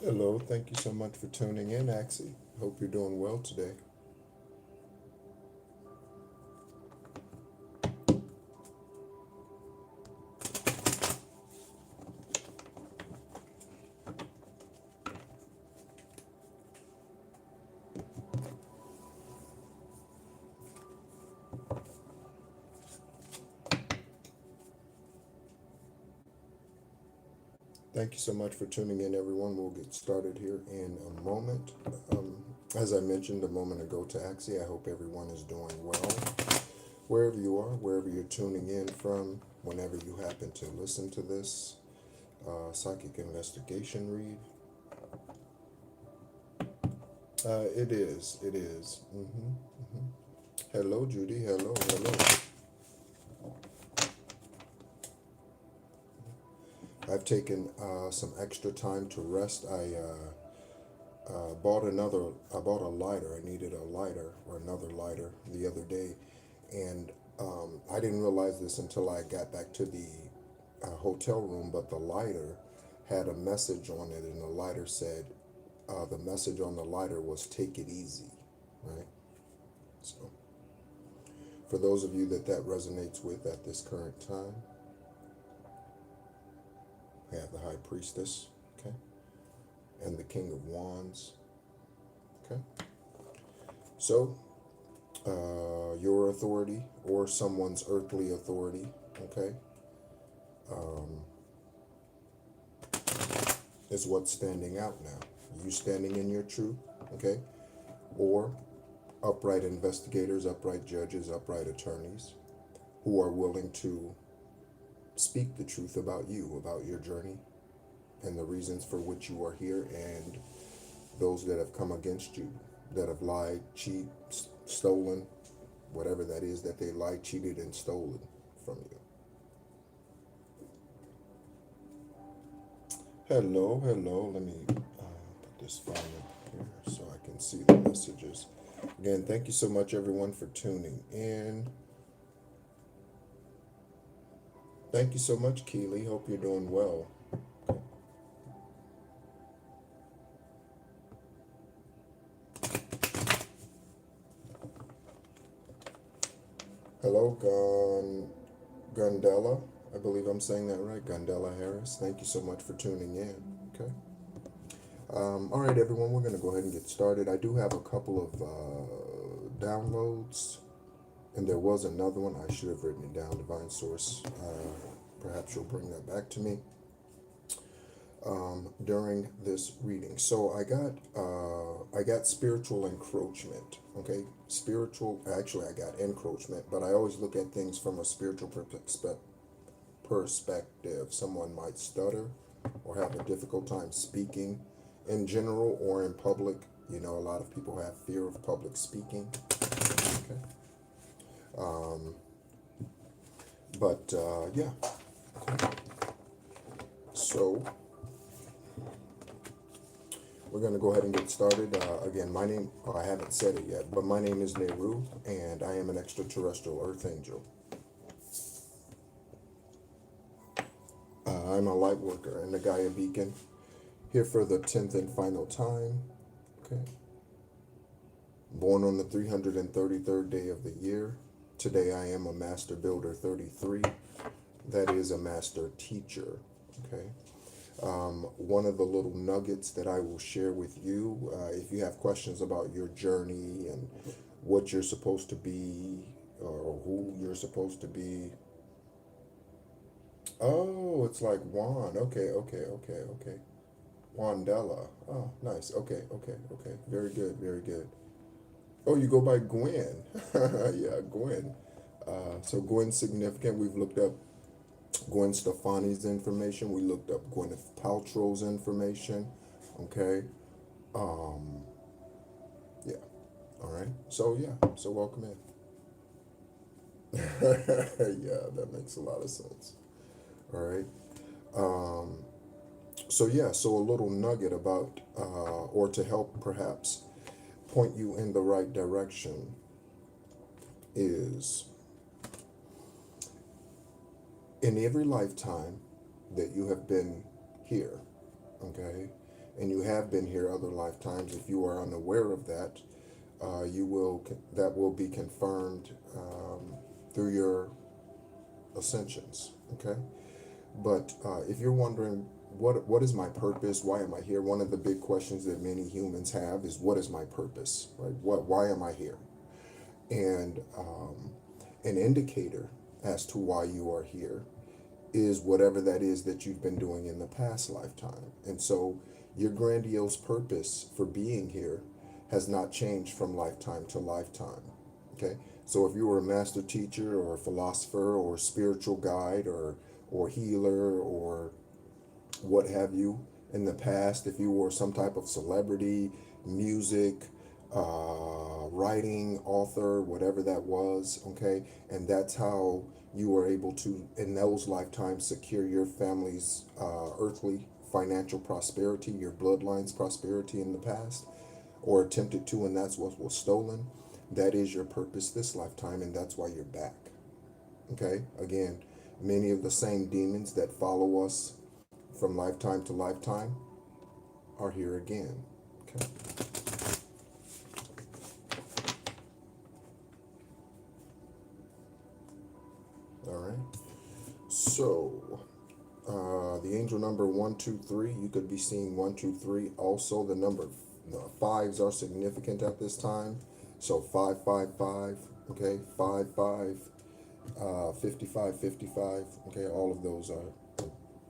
Hello, thank you so much for tuning in, Axie. Hope you're doing well today. Thank you so much for tuning in, everyone. We'll get started here in a moment. As I mentioned a moment ago to Axie, I hope everyone is doing well. Wherever you are, wherever you're tuning in from, whenever you happen to listen to this psychic investigation read. It is. Hello, Judy. Hello. I've taken some extra time to rest. I bought a lighter. I needed a lighter or another lighter the other day, and I didn't realize this until I got back to the hotel room, but the lighter had a message on it, and the lighter said, the message on the lighter was "Take it easy," right? So, for those of you that resonates with at this current time, we have the High Priestess, okay, and the King of Wands, okay. So, your authority or someone's earthly authority, okay, is what's standing out now. You standing in your truth, okay, or upright investigators, upright judges, upright attorneys who are willing to speak the truth about you, about your journey, and the reasons for which you are here, and those that have come against you, that have lied, cheated, stolen, whatever that is that they lied, cheated, and stolen from you. Hello. Let me put this phone up here so I can see the messages. Again, thank you so much, everyone, for tuning in. Thank you so much, Keely. Hope you're doing well. Hello, Gundella. I believe I'm saying that right. Gundella Harris. Thank you so much for tuning in. Okay. All right, everyone. We're going to go ahead and get started. I do have a couple of downloads, and there was another one. I should have written it down. Divine Source. Perhaps you'll bring that back to me during this reading. So I got spiritual encroachment. Okay, actually I got encroachment, but I always look at things from a spiritual perspective. Someone might stutter or have a difficult time speaking in general or in public. You know, a lot of people have fear of public speaking. Okay. Yeah. Okay. So we're going to go ahead and get started. Again, my name, I haven't said it yet, but my name is NEHRU, and I am an extraterrestrial earth angel. I'm a light worker in the Gaia Beacon, here for the 10th and final time. Okay. Born on the 333rd day of the year. Today I am a master builder 33. That is a master teacher. Okay. One of the little nuggets that I will share with you, if you have questions about your journey and what you're supposed to be or who you're supposed to be. Oh, it's like Juan. Okay. Wandella. Oh, nice. Okay. Very good, very good. Oh, you go by Gwen. Yeah, Gwen. So Gwen's significant. We've looked up Gwen Stefani's information. We looked up Gwyneth Paltrow's information. Okay. Um, yeah. All right. So yeah. So welcome in. Yeah, that makes a lot of sense. All right. Um, so yeah. So a little nugget about, or to help perhaps point you in the right direction is in every lifetime that you have been here, okay, and you have been here other lifetimes. If you are unaware of that, that will be confirmed through your ascensions, okay. But if you're wondering what is my purpose, why am I here? One of the big questions that many humans have is, what is my purpose, right? Why am I here? And an indicator as to why you are here is whatever that is that you've been doing in the past lifetime. And so your grandiose purpose for being here has not changed from lifetime to lifetime. Okay? So if you were a master teacher or a philosopher or a spiritual guide or healer or what have you in the past, if you were some type of celebrity, music, writing, author, whatever that was, okay, and that's how you were able to, in those lifetimes, secure your family's earthly financial prosperity, your bloodline's prosperity in the past, or attempted to, and that's what was stolen. That is your purpose this lifetime, and that's why you're back. Okay, again, many of the same demons that follow us from lifetime to lifetime are here again. Okay. All right. So, the angel number 123, you could be seeing 123. Also, the number fives are significant at this time. So 555, okay, 55, 55, 55, okay, all of those are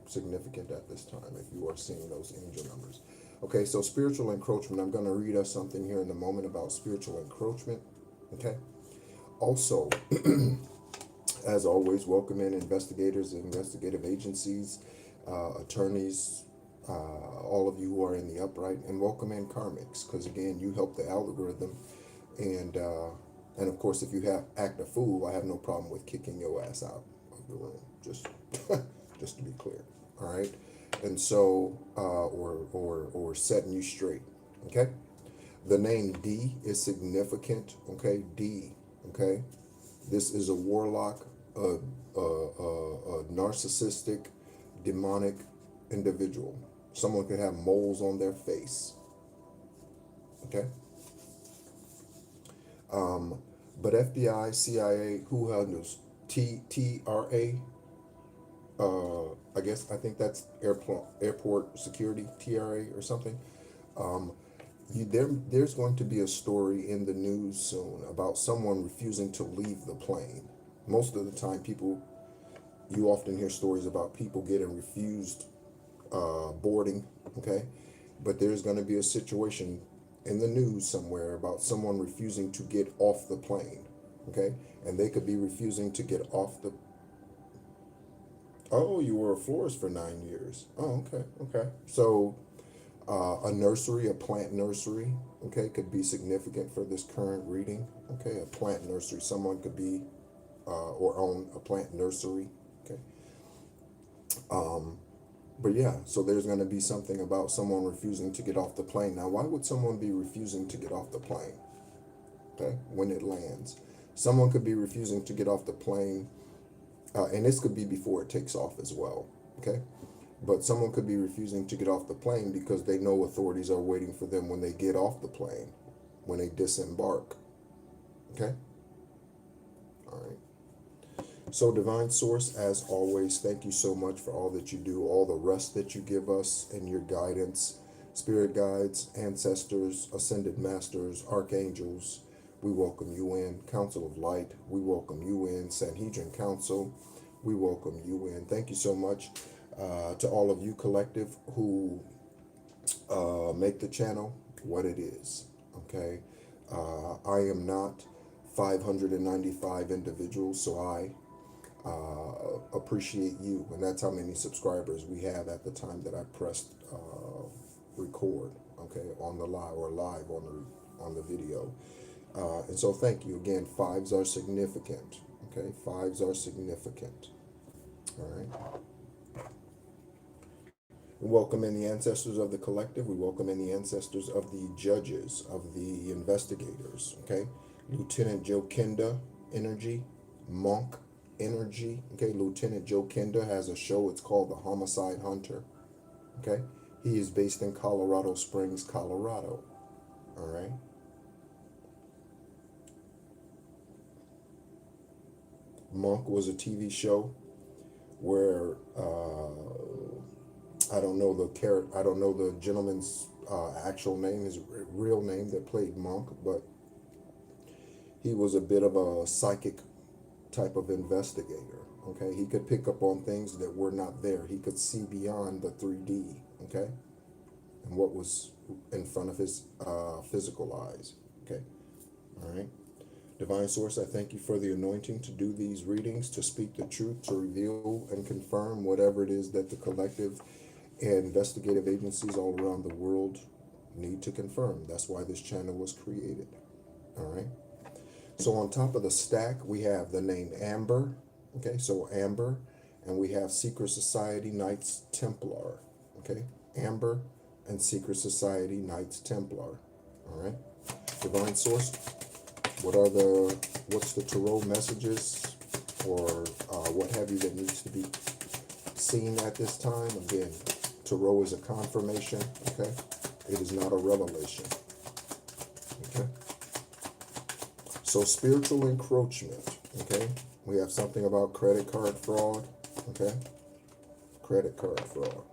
significant at this time if you are seeing those angel numbers. Okay, so spiritual encroachment. I'm going to read us something here in a moment about spiritual encroachment. Okay. Also, as always, welcome in investigators, investigative agencies, attorneys, all of you who are in the upright, and welcome in karmics, because again, you help the algorithm, and of course, if you act a fool, I have no problem with kicking your ass out of the room. Just just to be clear, all right. And so, or setting you straight. Okay. The name D is significant. Okay, D. Okay, this is a warlock, a narcissistic, demonic individual. Someone could have moles on their face. Okay. But FBI, CIA, who handles TRA? I think that's airport security, TRA or something. There's going to be a story in the news soon about someone refusing to leave the plane. Most of the time, you often hear stories about people getting refused boarding, okay? But there's going to be a situation in the news somewhere about someone refusing to get off the plane, okay? And they could be refusing to get off the... Oh, you were a florist for 9 years. Oh, okay. So a nursery, a plant nursery, okay, could be significant for this current reading, okay? A plant nursery, someone could be or own a plant nursery, okay? But yeah, so there's going to be something about someone refusing to get off the plane. Now, why would someone be refusing to get off the plane, okay, when it lands? Someone could be refusing to get off the plane, and this could be before it takes off as well, okay? But someone could be refusing to get off the plane because they know authorities are waiting for them when they get off the plane, when they disembark. Okay? All right. So Divine Source, as always, thank you so much for all that you do, all the rest that you give us and your guidance, spirit guides, ancestors, ascended masters, archangels. We welcome you in. Council of Light, we welcome you in. Sanhedrin Council, we welcome you in. Thank you so much to all of you collective who make the channel what it is. Okay? I am not 595 individuals, so I appreciate you, and that's how many subscribers we have at the time that I pressed record, okay, on the live or live on the video. And so thank you again. Fives are significant. Okay, fives are significant. All right. We welcome in the ancestors of the collective. We welcome in the ancestors of the judges, of the investigators. Okay, Lieutenant Joe Kenda energy, Monk energy. Okay, Lieutenant Joe Kenda has a show. It's called The Homicide Hunter. Okay, he is based in Colorado Springs, Colorado. All right. Monk was a TV show where I don't know the gentleman's actual name, his real name that played Monk, but he was a bit of a psychic type of investigator. Okay, he could pick up on things that were not there. He could see beyond the 3D. Okay, and what was in front of his physical eyes. Okay, all right. Divine Source, I thank you for the anointing to do these readings, to speak the truth, to reveal and confirm whatever it is that the collective and investigative agencies all around the world need to confirm. That's why this channel was created. All right. So on top of the stack, we have the name Amber. Okay, so Amber, and we have Secret Society Knights Templar. Okay, Amber and Secret Society Knights Templar. All right. Divine Source, what's the tarot messages or what have you that needs to be seen at this time? Again, tarot is a confirmation, okay? It is not a revelation, okay? So spiritual encroachment, okay? We have something about credit card fraud, okay? Credit card fraud.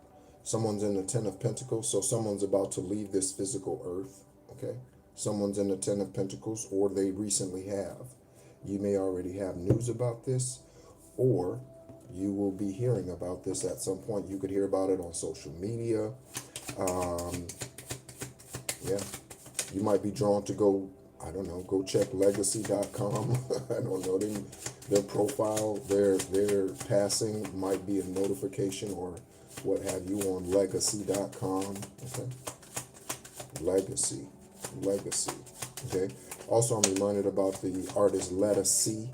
Someone's in the Ten of Pentacles, so someone's about to leave this physical earth, okay? Someone's in the Ten of Pentacles, or they recently have. You may already have news about this, or you will be hearing about this at some point. You could hear about it on social media. Yeah, you might be drawn to go, I don't know, go check legacy.com. I don't know, their profile, their passing might be a notification or what have you on legacy.com. Okay, legacy. Okay. Also, I'm reminded about the artist Let Us See.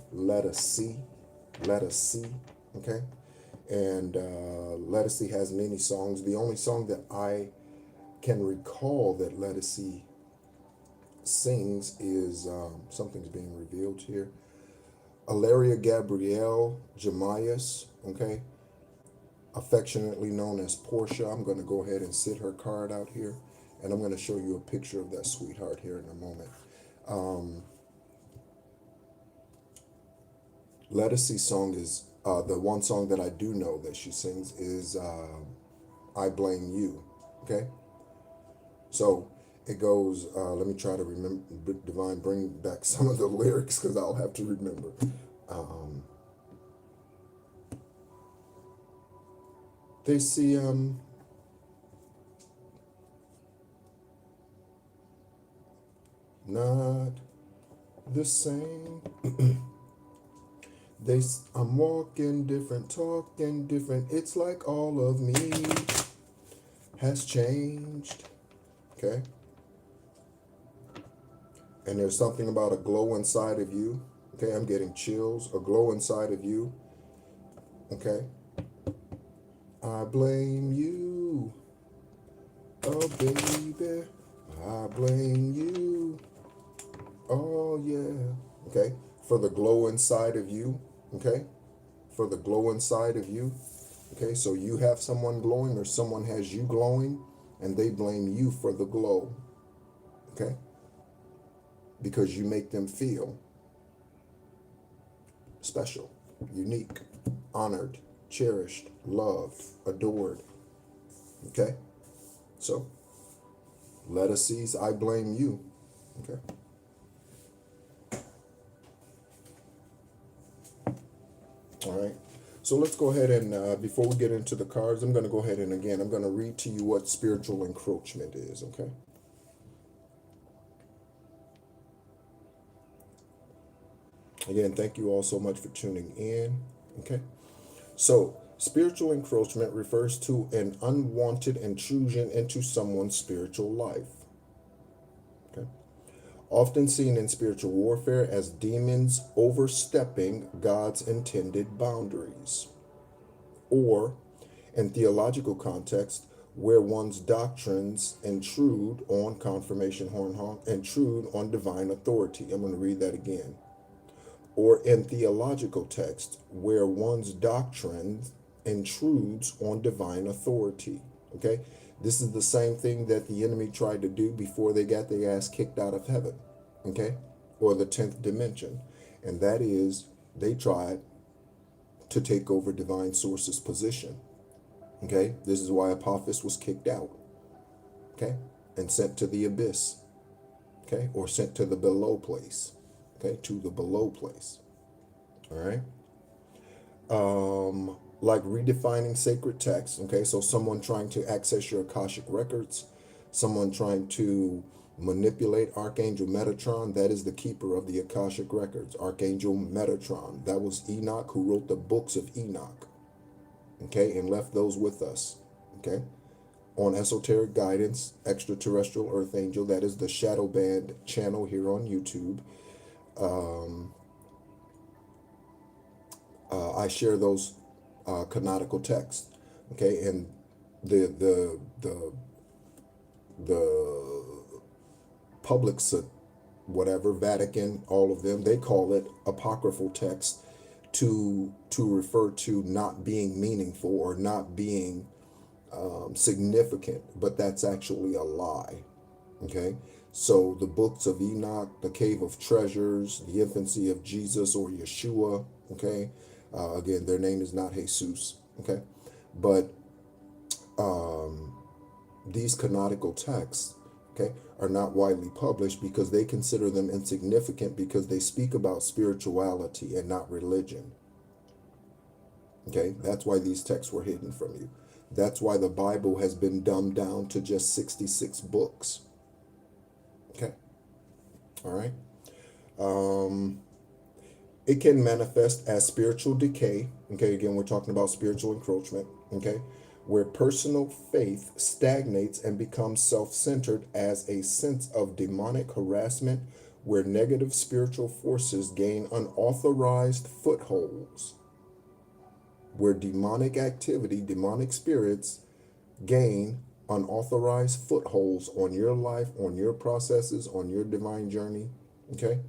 Okay. And Let Us See has many songs. The only song that I can recall that Let Us See sings is something's being revealed here. Alaria Gabrielle Jemias, okay, affectionately known as Portia. I'm going to go ahead and sit her card out here. And I'm going to show you a picture of that sweetheart here in a moment. Let Us See song is, the one song that I do know that she sings is I Blame You. Okay? So it goes, let me try to remember, Divine, bring back some of the lyrics because I'll have to remember. They see, not the same. I'm walking different, talking different. It's like all of me has changed. Okay? And there's something about a glow inside of you. Okay, I'm getting chills. A glow inside of you. Okay? I blame you. Oh, baby. I blame you. Oh, yeah. Okay? For the glow inside of you. Okay? For the glow inside of you. Okay? So you have someone glowing or someone has you glowing and they blame you for the glow. Okay? because you make them feel special, unique, honored, cherished, loved, adored. Okay? So, let us cease, I blame you. Okay? All right. So let's go ahead and, before we get into the cards, I'm going to go ahead and again, I'm going to read to you what spiritual encroachment is. Okay? Again, thank you all so much for tuning in. Okay? So, spiritual encroachment refers to an unwanted intrusion into someone's spiritual life. Okay? Often seen in spiritual warfare as demons overstepping God's intended boundaries, or in theological context, where one's doctrines intrude on confirmation horn honk, intrude on divine authority. I'm going to read that again. Or in theological text, where one's doctrine intrudes on divine authority. Okay? This is the same thing that the enemy tried to do before they got their ass kicked out of heaven. Okay? Or the 10th dimension. And that is, they tried to take over divine source's position. Okay? This is why Apophis was kicked out. Okay? And sent to the abyss. Okay? Or sent to the below place. Okay, to the below place. All right. Like redefining sacred text. Okay, so someone trying to access your Akashic records, someone trying to manipulate Archangel Metatron. That is the keeper of the Akashic records, Archangel Metatron. That was Enoch, who wrote the books of Enoch. Okay, and left those with us. Okay, on Esoteric Guidance, Extraterrestrial Earth Angel. That is the Shadow Band channel here on YouTube. I share those canonical texts, okay, and the public, whatever, Vatican, all of them, they call it apocryphal text to refer to not being meaningful or not being significant, but that's actually a lie. Okay, so the books of Enoch, the Cave of Treasures, the infancy of Jesus or Yeshua, okay, again, their name is not Jesus, okay, but these canonical texts, okay, are not widely published because they consider them insignificant because they speak about spirituality and not religion. Okay, that's why these texts were hidden from you. That's why the Bible has been dumbed down to just 66 books. Okay. All right. It can manifest as spiritual decay. Okay. Again, we're talking about spiritual encroachment. Okay. Where personal faith stagnates and becomes self-centered as a sense of demonic harassment, where negative spiritual forces gain unauthorized footholds, where demonic activity, demonic spirits gain unauthorized footholds on your life, on your processes, on your divine journey. Okay?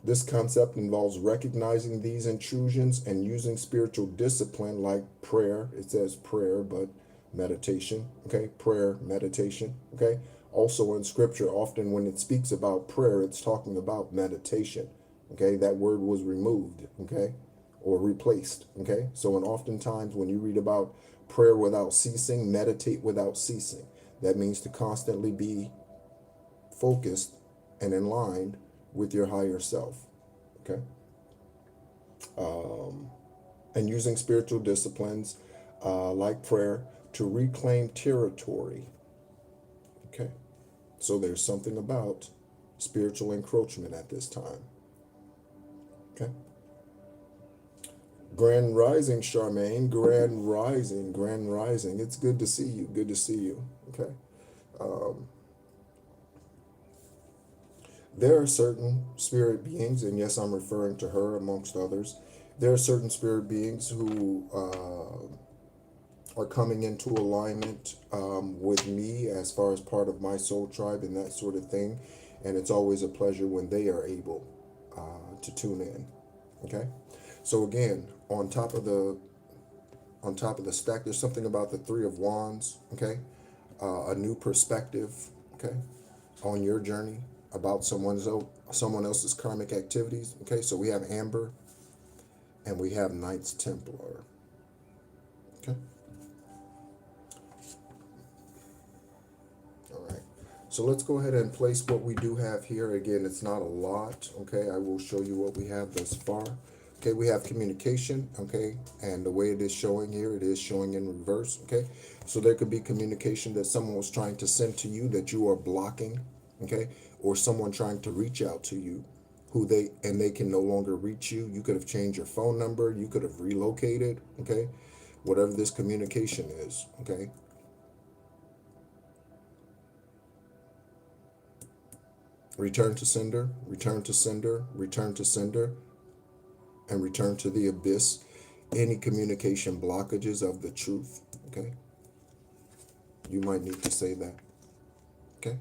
This concept involves recognizing these intrusions and using spiritual discipline like prayer. It says prayer, but meditation. Okay? Prayer, meditation. Okay? Also in scripture, often when it speaks about prayer, it's talking about meditation. Okay? That word was removed. Okay? Or replaced. Okay? So, and oftentimes when you read about prayer without ceasing, meditate without ceasing, that means to constantly be focused and in line with your higher self. Okay? And using spiritual disciplines like prayer to reclaim territory. Okay? So there's something about spiritual encroachment at this time. Okay? Grand Rising, Charmaine. Grand Rising, Grand Rising. It's good to see you. Good to see you. Okay. There are certain spirit beings, and yes, I'm referring to her amongst others. There are certain spirit beings who are coming into alignment with me as far as part of my soul tribe and that sort of thing. And it's always a pleasure when they are able to tune in. Okay. So again, on top of the stack, there's something about the Three of Wands. Okay. A new perspective. Okay. On your journey. about someone else's karmic activities. Okay, so we have Amber and we have Knights Templar. Okay. All right. So let's go ahead and place what we do have here. Again, it's not a lot. Okay, I will show you what we have thus far. Okay, we have communication. Okay, and the way it is showing here, it is showing in reverse. Okay, so there could be communication that someone was trying to send to you that you are blocking. Okay, or someone trying to reach out to you they can no longer reach you. You could have changed your phone number. You could have relocated. Okay, whatever this communication is. Okay. Return to sender, return to sender, return to sender, and return to the abyss. Any communication blockages of the truth. Okay. You might need to say that. Okay.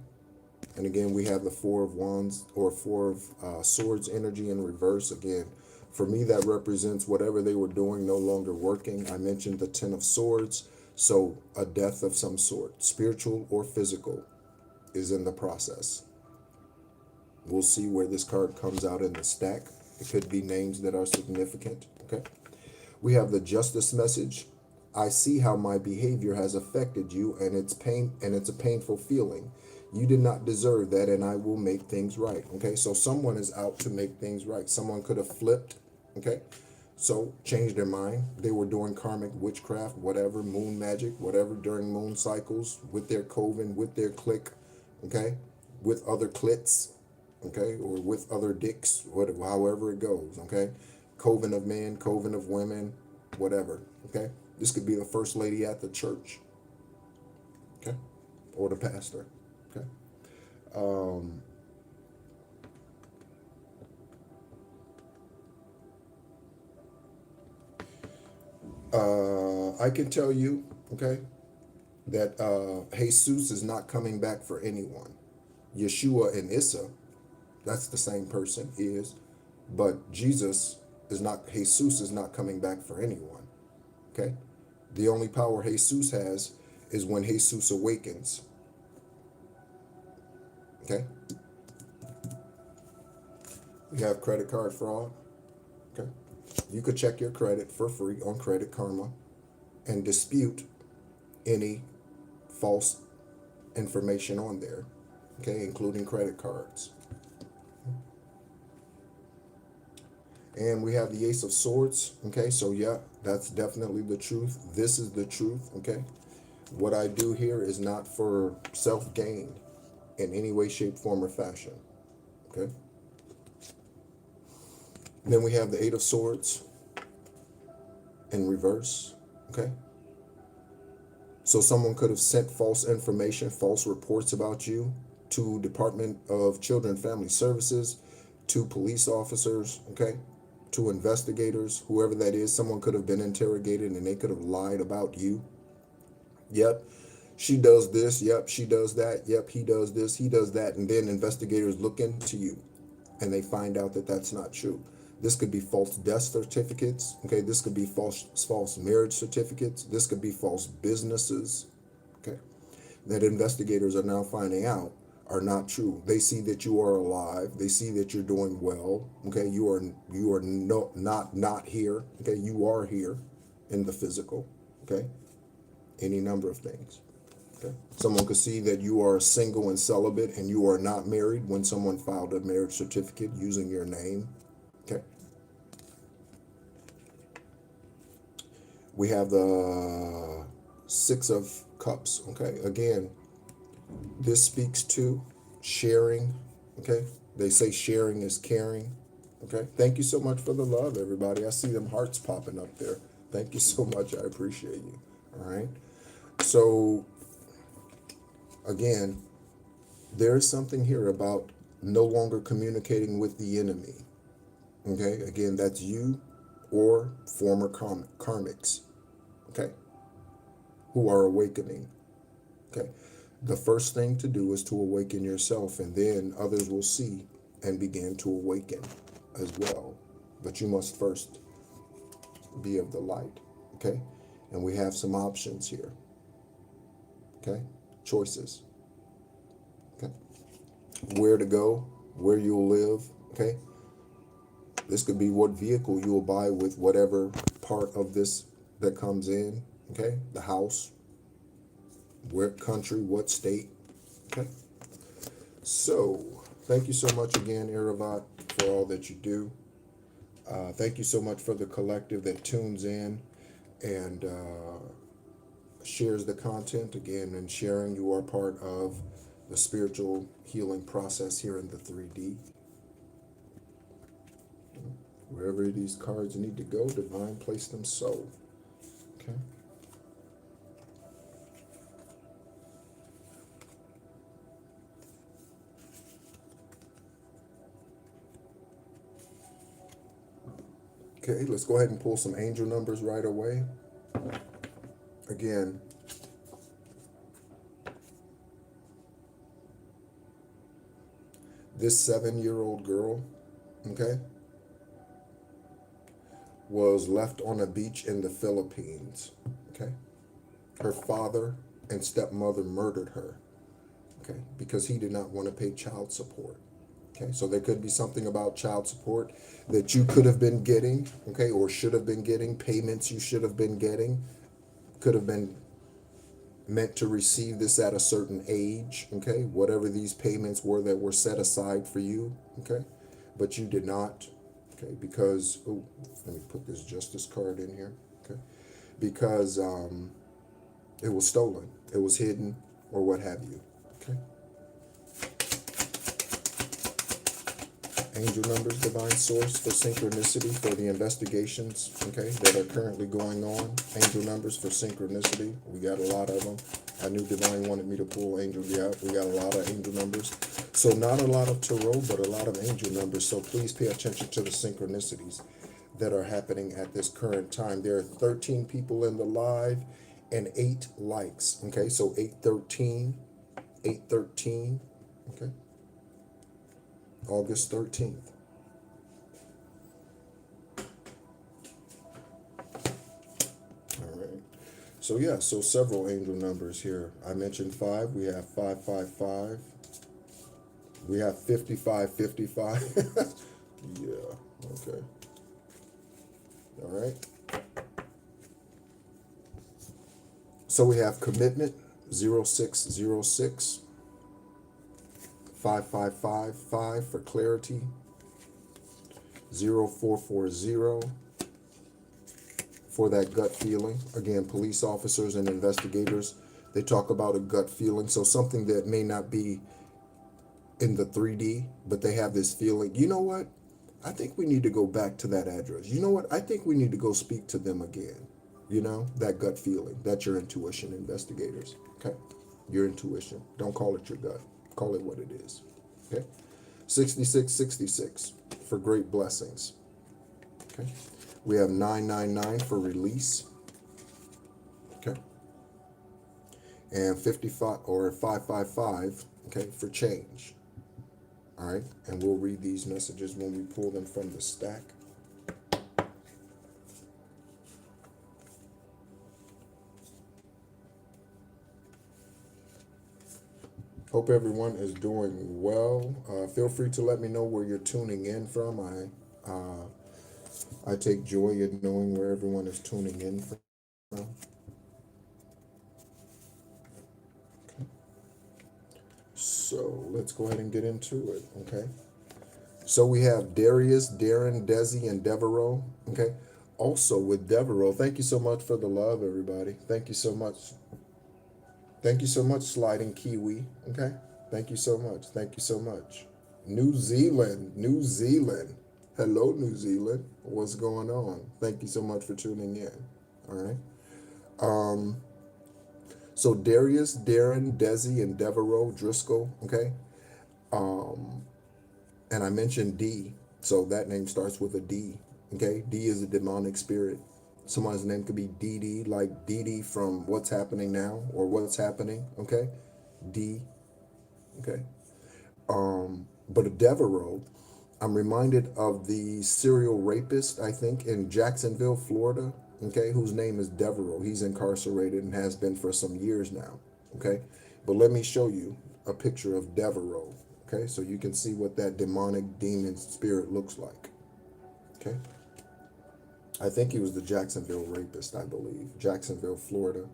And again, we have the Four of Wands or Four of Swords energy in reverse. Again, for me, that represents whatever they were doing no longer working. I mentioned the Ten of Swords. So a death of some sort, spiritual or physical, is in the process. We'll see where this card comes out in the stack. It could be names that are significant. Okay. We have the Justice message. I see how my behavior has affected you, and it's a painful feeling. You did not deserve that, and I will make things right. Okay, so someone is out to make things right. Someone could have flipped. Okay, so changed their mind. They were doing karmic witchcraft, whatever, moon magic, whatever, during moon cycles, with their coven, with their clique. Okay, with other clits. Okay, or with other dicks, whatever, however it goes. Okay, coven of men, coven of women, whatever. Okay, this could be the first lady at the church. Okay, or the pastor. Okay. I can tell you, okay, that Jesus is not coming back for anyone. Yeshua and Issa, that's the same person, is, but Jesus is not coming back for anyone. Okay? The only power Jesus has is when Jesus awakens. Okay? We have credit card fraud. Okay? You could check your credit for free on Credit Karma and dispute any false information on there. Okay, including credit cards. And we have the Ace of Swords. Okay, so yeah, that's definitely the truth. This is the truth. Okay, what I do here is not for self-gain in any way, shape, form, or fashion. Okay. Then we have the Eight of Swords in reverse. Okay. So someone could have sent false information, false reports about you to Department of Children and Family Services, to police officers, okay, to investigators, whoever that is. Someone could have been interrogated and they could have lied about you. Yep, she does this. Yep, she does that. Yep, he does this. He does that. And then investigators look into you and they find out that that's not true. This could be false death certificates. Okay, this could be false marriage certificates. This could be false businesses. Okay, that investigators are now finding out are not true. They see that you are alive. They see that you're doing well. Okay, you are not here. Okay, you are here in the physical. Okay, any number of things. Okay, someone could see that you are single and celibate and you are not married when someone filed a marriage certificate using your name. Okay. We have the Six of Cups. Okay, again, this speaks to sharing. Okay, they say sharing is caring. Okay, thank you so much for the love, everybody. I see them hearts popping up there. Thank you so much. I appreciate you. All right. So, again, there is something here about no longer communicating with the enemy. Okay, again, that's you or former karmics. Okay, who are awakening. Okay. The first thing to do is to awaken yourself, and then others will see and begin to awaken as well. But you must first be of the light. Okay? And we have some options here. Okay? Choices. Okay? where to go, where you'll live, okay? This could be what vehicle you'll buy with whatever part of this that comes in, okay? The house, where country, what state, okay? So, thank you so much again, Iravat, for all that you do. Thank you so much for the collective that tunes in and shares the content again. And sharing, you are part of the spiritual healing process here in the 3D. Wherever these cards need to go, divine place them so. Okay. Okay, let's go ahead and pull some angel numbers right away. Again, this 7-year-old girl, okay, was left on a beach in the Philippines, okay? Her father and stepmother murdered her, okay, because he did not want to pay child support. Okay, so there could be something about child support that you could have been getting, okay, or should have been getting, payments you should have been getting, could have been meant to receive this at a certain age, okay, whatever these payments were that were set aside for you, okay, but you did not, okay, because, oh, let me put this justice card in here, okay, because it was stolen, it was hidden, or what have you, okay. Angel numbers, divine source for synchronicity for the investigations, okay, that are currently going on. Angel numbers for synchronicity. We got a lot of them. I knew divine wanted me to pull angel. Yeah, we got a lot of angel numbers. So not a lot of tarot, but a lot of angel numbers. So please pay attention to the synchronicities that are happening at this current time. There are 13 people in the live and 8 likes. Okay, so 813, 813. Okay. August 13th. All right. So yeah, so several angel numbers here. I mentioned 5. We have 555. We have 5555. Yeah. Okay. All right. So we have commitment 0606. 5555 for clarity, 0440 for that gut feeling. Again, police officers and investigators, they talk about a gut feeling. So something that may not be in the 3D, but they have this feeling, you know what? I think we need to go back to that address. You know what? I think we need to go speak to them again. You know, that gut feeling. That's your intuition, investigators. Okay? Your intuition. Don't call it your gut. Call it what it is. Okay? 6666 for great blessings. Okay? We have 999 for release. Okay? And 55 or 555, okay, for change. All right? And we'll read these messages when we pull them from the stack. Hope everyone is doing well. Feel free to let me know where you're tuning in from. I take joy in knowing where everyone is tuning in from. Okay. So let's go ahead and get into it. Okay. So we have Darius, Darren, Desi, and Devereaux. Okay. Also with Devereaux, thank you so much for the love, everybody. Thank you so much. Thank you so much, Sliding Kiwi. Okay. Thank you so much. Thank you so much. New Zealand. New Zealand. Hello, New Zealand. What's going on? Thank you so much for tuning in. All right. So Darius, Darren, Desi, and Devereaux Driscoll. Okay. And I mentioned D. So that name starts with a D. Okay. D is a demonic spirit. Someone's name could be Dee Dee, like Dee Dee from What's Happening Now or What's Happening, okay? D, okay? But a Devereaux, I'm reminded of the serial rapist, I think, in Jacksonville, Florida, okay, whose name is Devereaux. He's incarcerated and has been for some years now, okay? But let me show you a picture of Devereaux, Okay, so you can see what that demonic demon spirit looks like. Okay, I think he was the Jacksonville rapist, I believe. Jacksonville, Florida.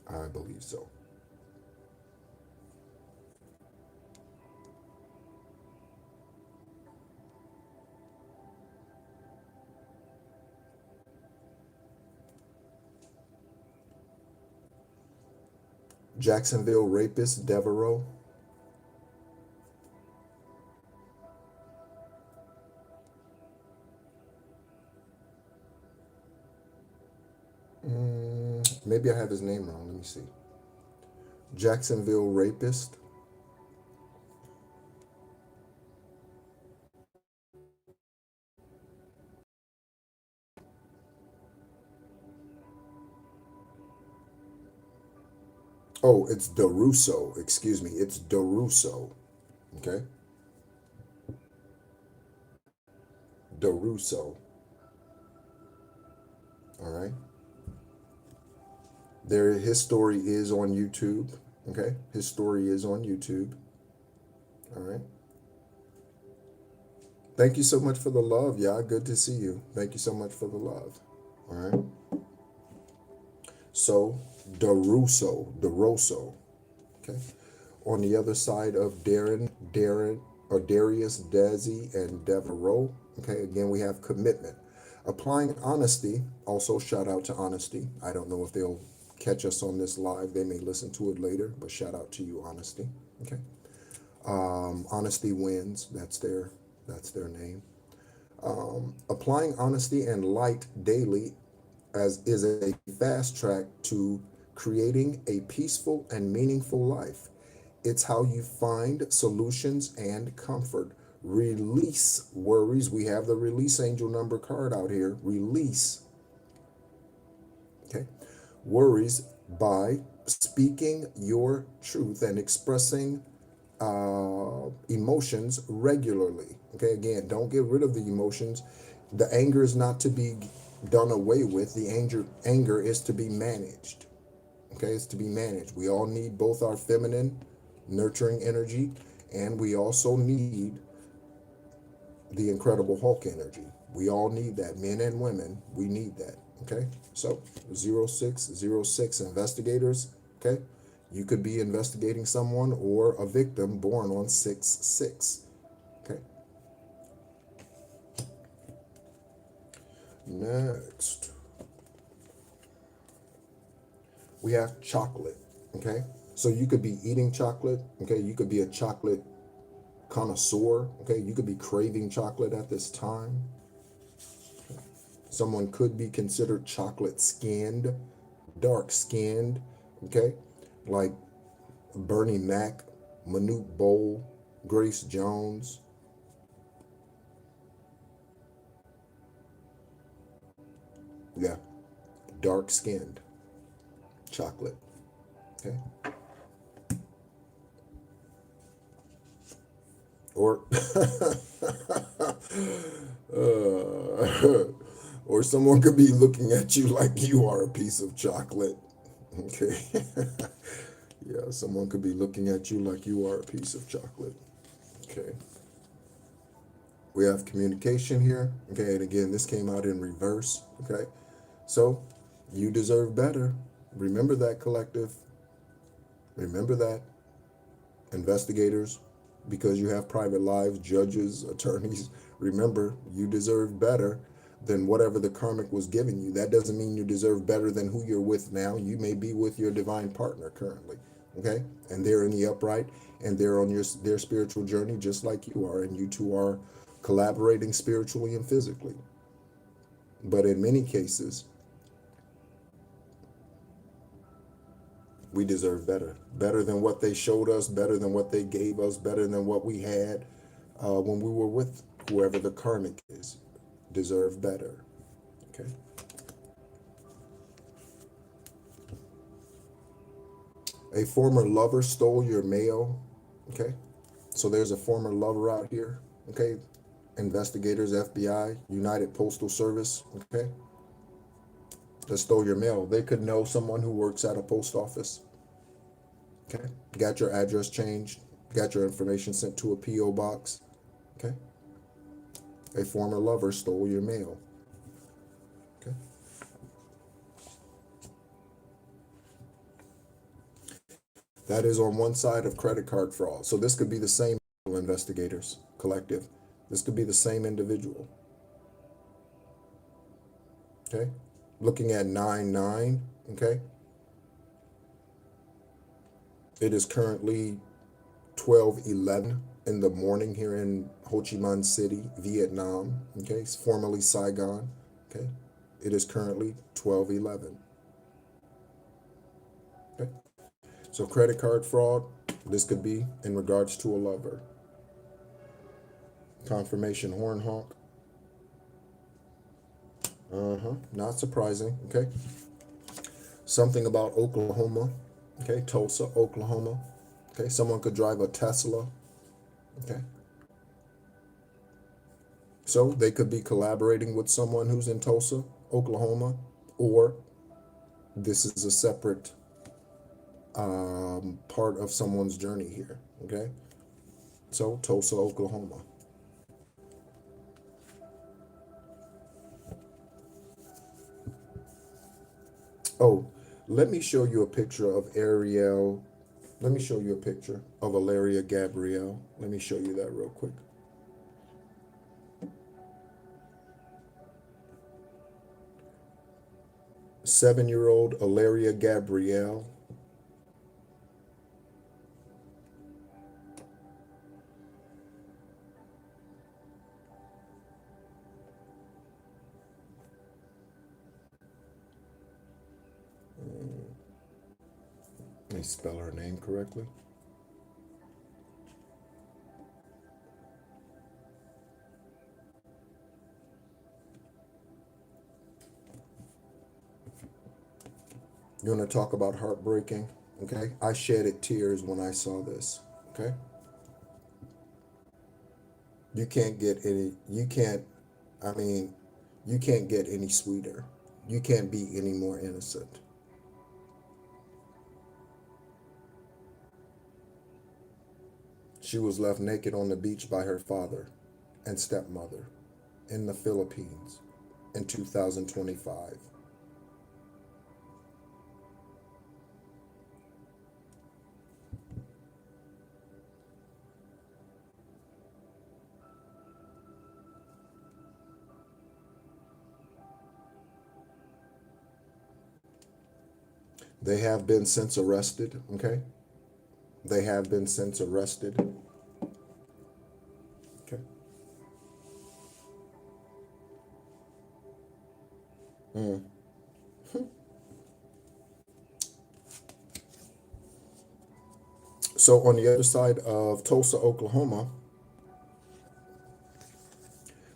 I believe so. Jacksonville rapist, Devereaux. Maybe I have his name wrong. Let me see. Jacksonville rapist. Oh, it's DeRusso. Excuse me. It's DeRusso. Okay. DeRusso. All right. His story is on YouTube. Okay. His story is on YouTube. All right. Thank you so much for the love, y'all. Good to see you. Thank you so much for the love. All right. So, DeRosso. Okay. On the other side of Darius, Desi, and Devereaux. Okay. Again, we have commitment. Applying honesty. Also, shout out to honesty. I don't know if they'll catch us on this live. They may listen to it later, but shout out to you, honesty. Okay. Honesty wins. That's their name. Applying honesty and light daily as is a fast track to creating a peaceful and meaningful life. It's how you find solutions and comfort. Release worries. We have the release angel number card out here. Release. Okay. Worries by speaking your truth and expressing emotions regularly. Okay, again, don't get rid of the emotions. The anger is not to be done away with. The anger is to be managed. Okay, it's to be managed. We all need both our feminine, nurturing energy, and we also need the Incredible Hulk energy. We all need that. Men and women, we need that. Okay, so 0606 investigators. Okay, you could be investigating someone or a victim born on 6/6. Okay. Next, we have chocolate. Okay. So you could be eating chocolate. Okay. You could be a chocolate connoisseur. Okay. You could be craving chocolate at this time. Someone could be considered chocolate skinned, dark skinned. Okay. Like Bernie Mac, Manute Bol, Grace Jones. Yeah, dark skinned, chocolate. Okay. Or or someone could be looking at you like you are a piece of chocolate. Okay. Yeah, someone could be looking at you like you are a piece of chocolate. Okay. We have communication here. Okay, and again, this came out in reverse. Okay. So you deserve better. Remember that, collective. Remember that. Investigators, because you have private lives, judges, attorneys, remember, you deserve better than whatever the karmic was giving you. That doesn't mean you deserve better than who you're with now. You may be with your divine partner currently. Okay, and they're in the upright, and they're on their spiritual journey just like you are, and you two are collaborating spiritually and physically. But in many cases, we deserve better. Better than what they showed us, better than what they gave us, better than what we had when we were with whoever the karmic is. Deserve better. Okay. A former lover stole your mail. Okay. So there's a former lover out here. Okay. investigators, FBI, United Postal Service, okay, that stole your mail. They could know someone who works at a post office, okay, got your address changed, got your information sent to a P.O. box, okay. A former lover stole your mail, okay. That is on one side of credit card fraud. So this could be the same investigators, collective. This could be the same individual, okay. Looking at 9/9, okay. It is currently 12:11 in the morning here in Ho Chi Minh City, Vietnam, okay, it's formerly Saigon, okay. It is currently 12:11, okay. So credit card fraud, this could be in regards to a lover. Confirmation horn honk. Not surprising, okay. Something about Oklahoma, okay, Tulsa, Oklahoma, okay. Someone could drive a Tesla, okay. So they could be collaborating with someone who's in Tulsa, Oklahoma, or this is a separate part of someone's journey here, okay. So Tulsa, Oklahoma. Oh, let me show you a picture of Ariel. Let me show you a picture of Valeria Gabrielle. Let me show you that real quick. Seven-year-old Valeria Gabrielle. Let me spell her name correctly. You want to talk about heartbreaking? Okay. I shedded tears when I saw this. Okay. You can't get any, you can't, I mean, you can't get any sweeter. You can't be any more innocent. She was left naked on the beach by her father and stepmother in the Philippines in 2025. They have been since arrested, okay? They have been since arrested. Okay. Mm. So on the other side of Tulsa, Oklahoma,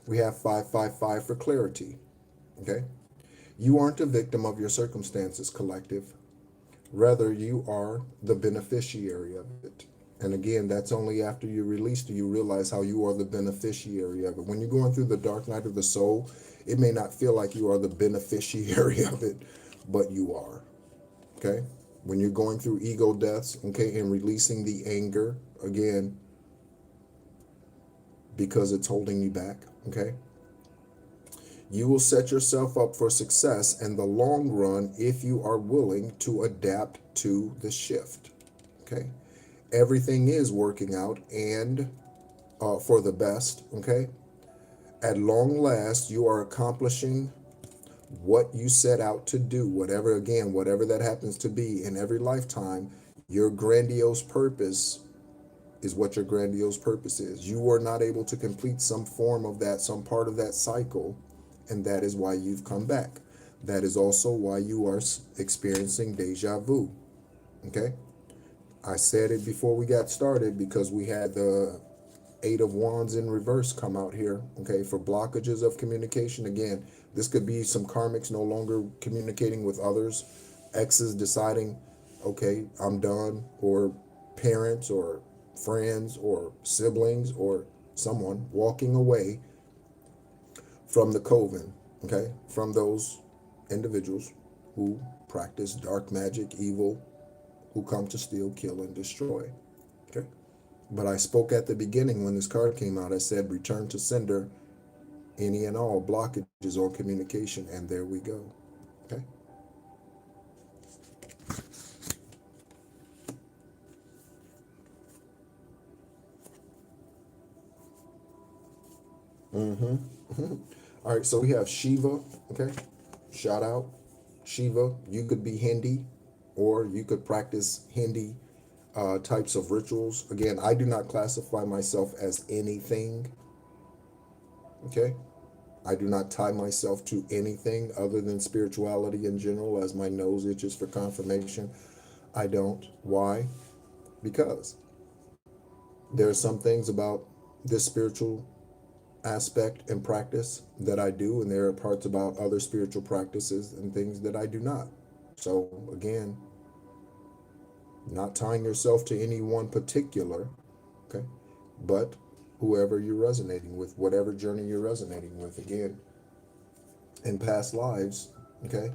we have 555 for clarity, okay? You aren't a victim of your circumstances, collective. Rather, you are the beneficiary of it. And again, that's only after you release do you realize how you are the beneficiary of it. When you're going through the dark night of the soul, it may not feel like you are the beneficiary of it, but you are, okay? When you're going through ego deaths, okay, and releasing the anger, again, because it's holding you back, okay? You will set yourself up for success in the long run if you are willing to adapt to the shift, okay? Everything is working out and for the best, okay? At long last, you are accomplishing what you set out to do, whatever, again, whatever that happens to be in every lifetime. Your grandiose purpose is what your grandiose purpose is. You were not able to complete some form of that, some part of that cycle, and that is why you've come back. That is also why you are experiencing deja vu, okay? I said it before we got started because we had the Eight of Wands in reverse come out here, okay, for blockages of communication. Again, this could be some karmics no longer communicating with others, exes deciding, okay, I'm done, or parents or friends or siblings or someone walking away from the coven, okay, from those individuals who practice dark magic, evil, who come to steal, kill, and destroy, okay? But I spoke at the beginning when this card came out, I said, return to sender any and all blockages on communication, and there we go, okay? All right, so we have Shiva, okay? Shout out, Shiva. You could be Hindi, or you could practice Hindi types of rituals. Again, I do not classify myself as anything, okay? I do not tie myself to anything other than spirituality in general, as my nose itches for confirmation. I don't. Why? Because there are some things about this spiritual aspect and practice that I do, and there are parts about other spiritual practices and things that I do not. So again, not tying yourself to any one particular, okay, but whoever you're resonating with, whatever journey you're resonating with. Again, in past lives, okay,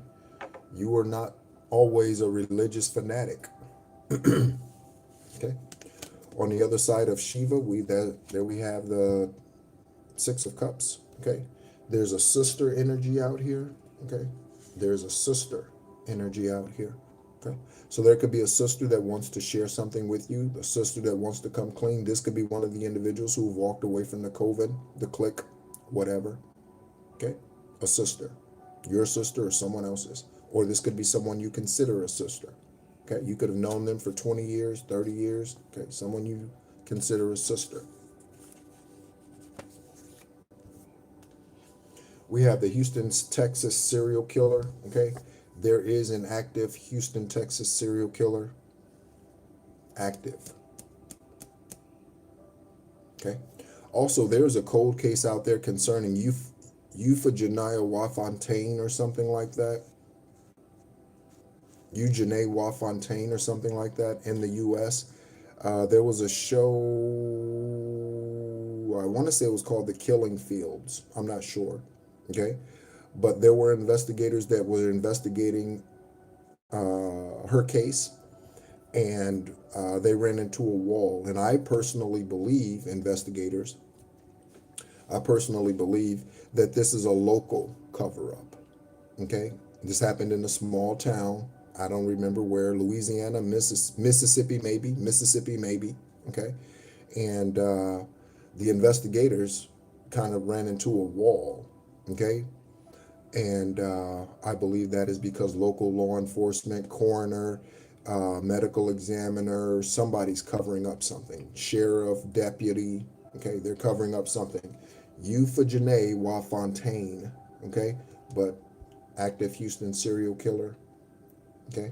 you were not always a religious fanatic. Okay. On the other side of Shiva, there we have the Six of Cups, okay? There's a sister energy out here, okay? There's a sister energy out here, okay? So there could be a sister that wants to share something with you, a sister that wants to come clean. This could be one of the individuals who've walked away from the coven, the clique, whatever, okay? A sister, your sister or someone else's. Or this could be someone you consider a sister, okay? You could have known them for 20 years, 30 years, okay? Someone you consider a sister. We have the Houston, Texas serial killer, okay? There is an active Houston, Texas serial killer. Active. Okay? Also, there's a cold case out there concerning Euphegenia Wafontaine or something like that. Eugenie Wafontaine or something like that in the U.S. There was a show, I want to say it was called The Killing Fields. I'm not sure. Okay, but there were investigators that were investigating her case, and they ran into a wall. And I personally believe, investigators, I personally believe that this is a local cover-up. Okay, this happened in a small town. I don't remember where, Louisiana, Mississippi maybe. Okay, and the investigators kind of ran into a wall. Okay, and I believe that is because local law enforcement, coroner, medical examiner, somebody's covering up something. Sheriff, deputy, okay, they're covering up something. Euphegenie Wafontaine, okay, but active Houston serial killer, okay.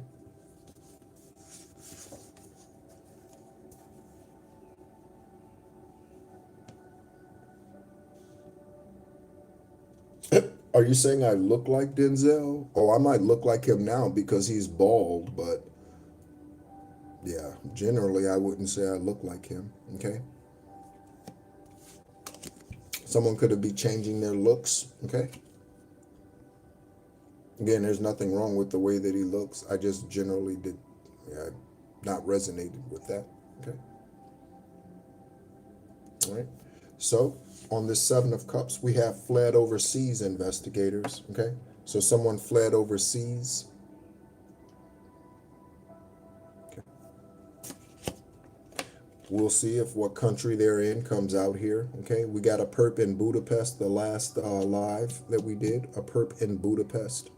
Are you saying I look like Denzel? Oh, I might look like him now because he's bald, but yeah, generally I wouldn't say I look like him, okay? Someone could be changing their looks, okay? Again, there's nothing wrong with the way that he looks. I just generally not resonated with that, okay? All right. So on this Seven of Cups, we have fled overseas investigators, okay? So someone fled overseas. Okay. We'll see if what country they're in comes out here, okay? We got a perp in Budapest, the last live that we did, a perp in Budapest.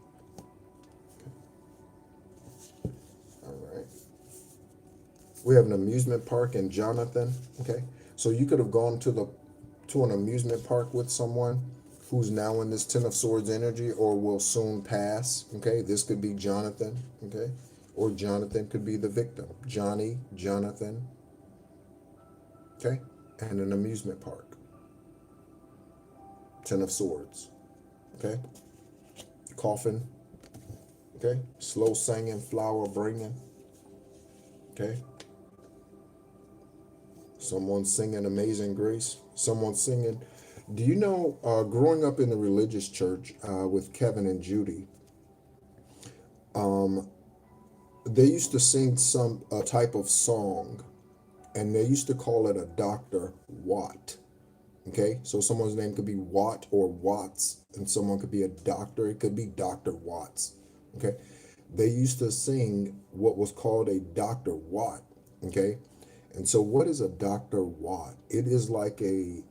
Okay. All right. We have an amusement park in Jonathan, okay? So you could have gone to an amusement park with someone who's now in this Ten of Swords energy or will soon pass, okay? This could be Jonathan, okay? Or Jonathan could be the victim. Johnny, Jonathan, okay? And an amusement park. Ten of Swords, okay? Coffin, okay? Slow singing, flower bringing, okay? Someone singing Amazing Grace, Someone singing. Do you know, growing up in the religious church with Kevin and Judy, um, they used to sing some a type of song, and they used to call it a Dr. Watt. Okay, so someone's name could be Watt or Watts, and someone could be a doctor. It could be Dr. Watts. Okay, they used to sing what was called a Dr. Watt. Okay, and so what is a Dr. Watt? It is like a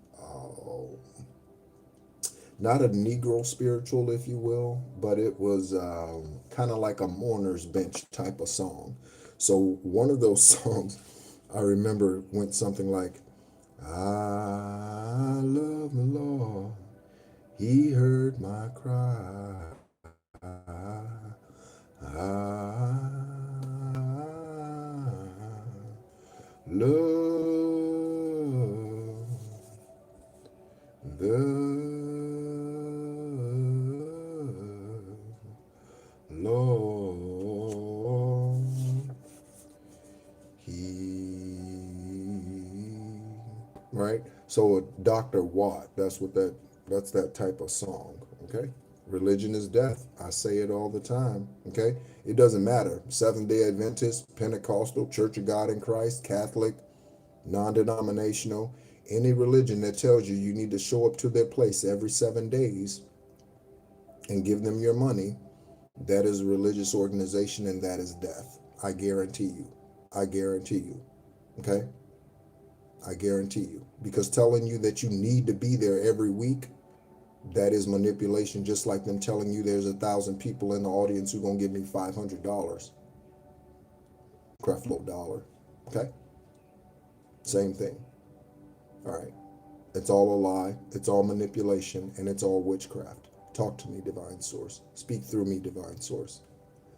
not a Negro spiritual, if you will, but it was kind of like a mourner's bench type of song. So one of those songs I remember went something like, I love the Lord, He heard my cry. I love the Lord. Right? So a Dr. Watt, that's that type of song. Okay? Religion is death. I say it all the time. Okay? It doesn't matter. Seventh-day Adventist, Pentecostal, Church of God in Christ, Catholic, non-denominational, any religion that tells you you need to show up to their place every 7 days and give them your money, that is a religious organization, and that is death. I guarantee you. I guarantee you. Okay? I guarantee you. Because telling you that you need to be there every week, that is manipulation, just like them telling you there's 1,000 people in the audience who are going to give me $500. Creflo dollar. Okay? Same thing. All right. It's all a lie. It's all manipulation, and it's all witchcraft. Talk to me, divine source. Speak through me, divine source.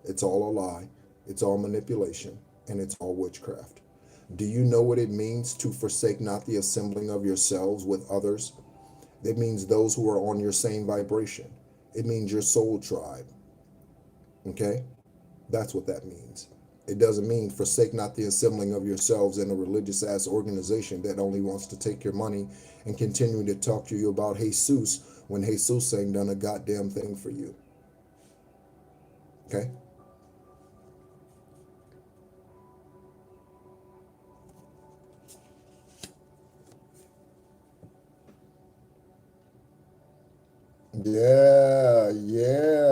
It's all a lie. It's all manipulation, and it's all witchcraft. Do you know what it means to forsake not the assembling of yourselves with others? It means those who are on your same vibration. It means your soul tribe. Okay? That's what that means. It doesn't mean forsake not the assembling of yourselves in a religious ass organization that only wants to take your money and continue to talk to you about Jesus when Jesus ain't done a goddamn thing for you. Okay? Yeah,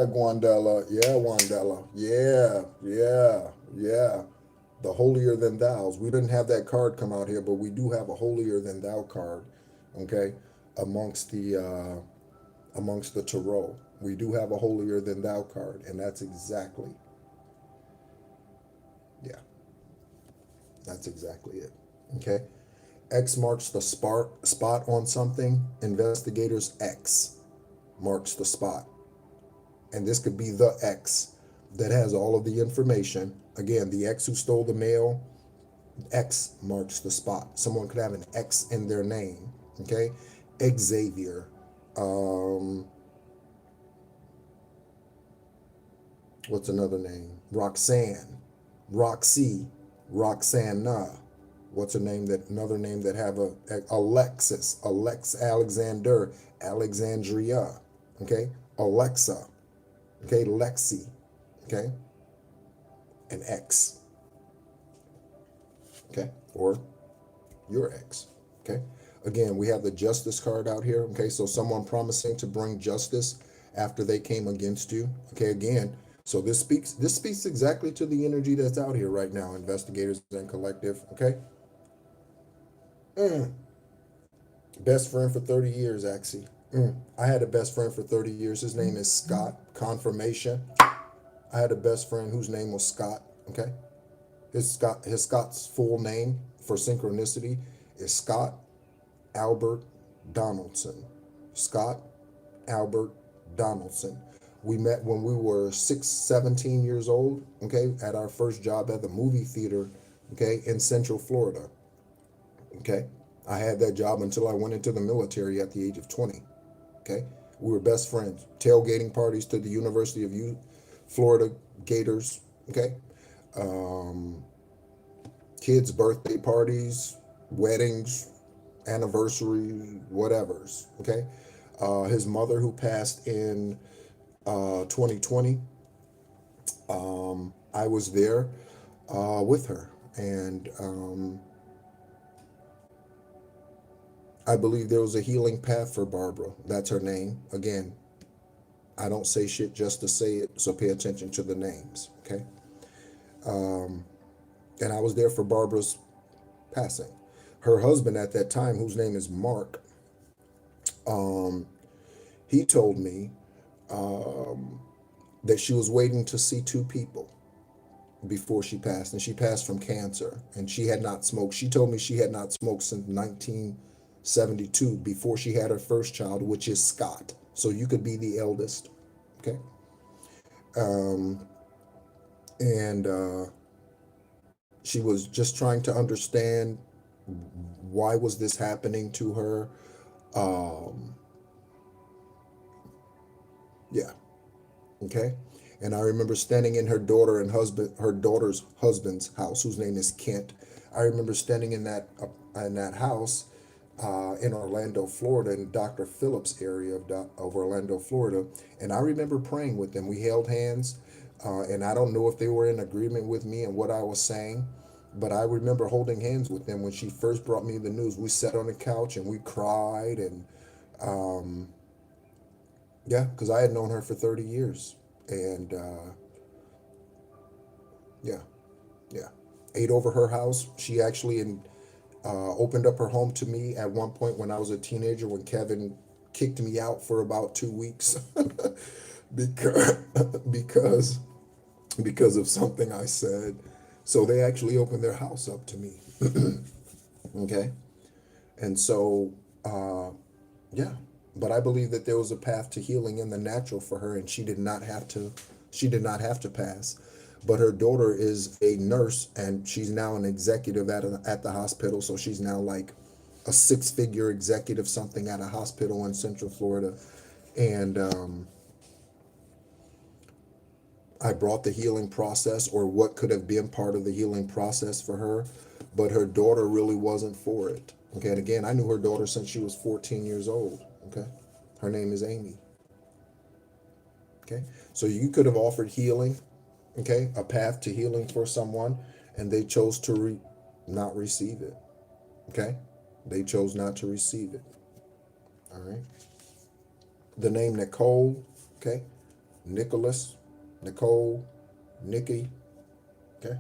Gwandella. Yeah, Wandella. Yeah. The holier than thous. We didn't have that card come out here, but we do have a holier than thou card, okay, amongst the tarot. We do have a holier than thou card, and yeah, that's exactly it. Okay. X marks the spot on something. Investigators X marks the spot. And this could be the X that has all of the information. Again, the X who stole the mail, X marks the spot. Someone could have an X in their name. Okay? Xavier. What's another name? Roxanne. Roxy. Roxana. What's another name that have a Alexis, Alexander, Alexandria, okay? Alexa, okay? Lexi, okay? An X, okay? Or your ex, okay? Again, we have the justice card out here, okay? So someone promising to bring justice after they came against you, okay? Again, so this speaks exactly to the energy that's out here right now, investigators and collective, okay? Best friend for 30 years, actually. I had a best friend for 30 years. His name is Scott. Confirmation. I had a best friend whose name was Scott. Okay. Scott's full name for synchronicity is Scott Albert Donaldson. Scott Albert Donaldson. We met when we were 17 years old, okay, at our first job at the movie theater, okay, in Central Florida. Okay. I had that job until I went into the military at the age of 20. Okay. We were best friends. Tailgating parties to the University of Florida Gators. Okay. Kids' birthday parties, weddings, anniversary, whatever's. Okay. His mother, who passed in 2020, I was there with her. And I believe there was a healing path for Barbara. That's her name. Again, I don't say shit just to say it, so pay attention to the names, okay? And I was there for Barbara's passing. Her husband at that time, whose name is Mark, he told me that she was waiting to see two people before she passed, and she passed from cancer, and she had not smoked. She told me she had not smoked since 1972, before she had her first child, which is Scott. So you could be the eldest, okay? And she was just trying to understand why was this happening to her. Yeah, okay. And I remember standing in her daughter's husband's house, whose name is Kent. I remember standing in that house in Orlando, Florida, in Dr. Phillips' area of Orlando, Florida. And I remember praying with them. We held hands, and I don't know if they were in agreement with me and what I was saying, but I remember holding hands with them when she first brought me the news. We sat on the couch and we cried, and yeah, because I had known her for 30 years. And yeah, yeah. Ate over her house. She actually opened up her home to me at one point when I was a teenager, when Kevin kicked me out for about 2 weeks because because because of something I said. So they actually opened their house up to me. Okay. And so yeah, but I believe that there was a path to healing in the natural for her, and she did not have to pass. But her daughter is a nurse, and she's now an executive at the hospital. So she's now like a six-figure executive something at a hospital in Central Florida. And I brought the healing process, or what could have been part of the healing process, for her, but her daughter really wasn't for it. Okay, and again, I knew her daughter since she was 14 years old. Okay, her name is Amy. Okay, so you could have offered healing, okay, a path to healing for someone, and they chose to not receive it. Okay, they chose not to receive it. All right, the name Nicole, okay, Nicholas, Nicole, Nikki, okay.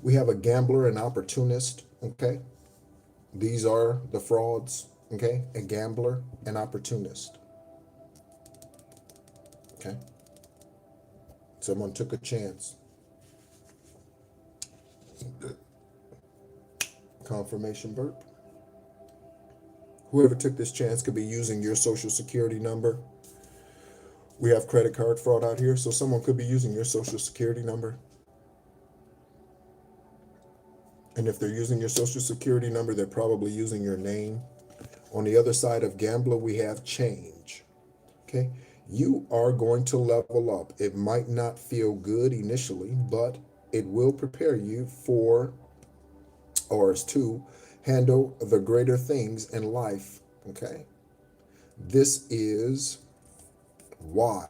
We have a gambler, an opportunist, okay. These are the frauds, okay. A gambler, an opportunist, okay. Someone took a chance. Confirmation burp. Whoever took this chance could be using your social security number. We have credit card fraud out here, so someone could be using your social security number. And if they're using your social security number, they're probably using your name. On the other side of gambler, we have change. Okay? You are going to level up. It might not feel good initially, but it will prepare you for, or is to, handle the greater things in life. Okay? This is why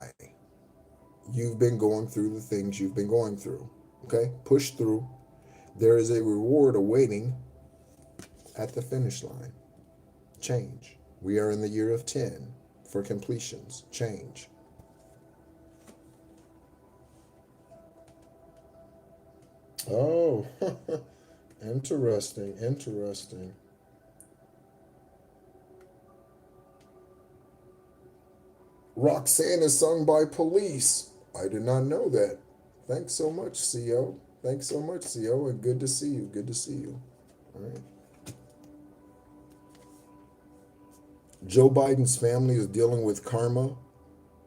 you've been going through the things you've been going through. Okay? Push through. There is a reward awaiting at the finish line. Change. We are in the year of 10 for completions. Change. Oh, interesting, interesting. Roxanne is sung by Police. I did not know that. Thanks so much, CO. Thanks so much, CO, and good to see you. Good to see you. All right. Joe Biden's family is dealing with karma,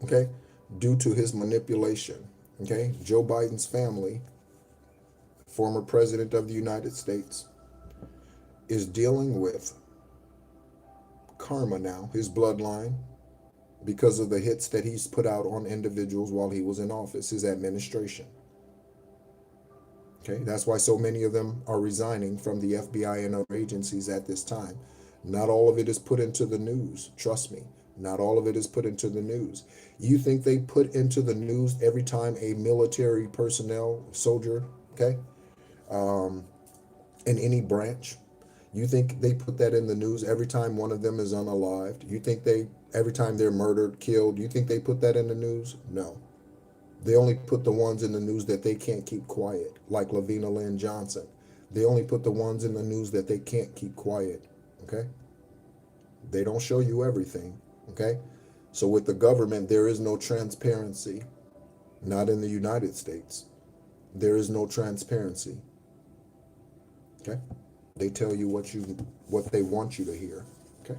okay, due to his manipulation. Okay. Joe Biden's family, former president of the United States, is dealing with karma now, his bloodline, because of the hits that he's put out on individuals while he was in office, his administration. Okay, that's why so many of them are resigning from the FBI and other agencies at this time. Not all of it is put into the news. Trust me, not all of it is put into the news. You think they put into the news every time a military personnel soldier, okay, um, in any branch? You think they put that in the news every time one of them is unalived? You think they, every time they're murdered, killed, you think they put that in the news? No. They only put the ones in the news that they can't keep quiet, like Lavina Lynn Johnson. They only put the ones in the news that they can't keep quiet, okay? They don't show you everything, okay? So with the government, there is no transparency, not in the United States. There is no transparency, okay? They tell you what they want you to hear, okay?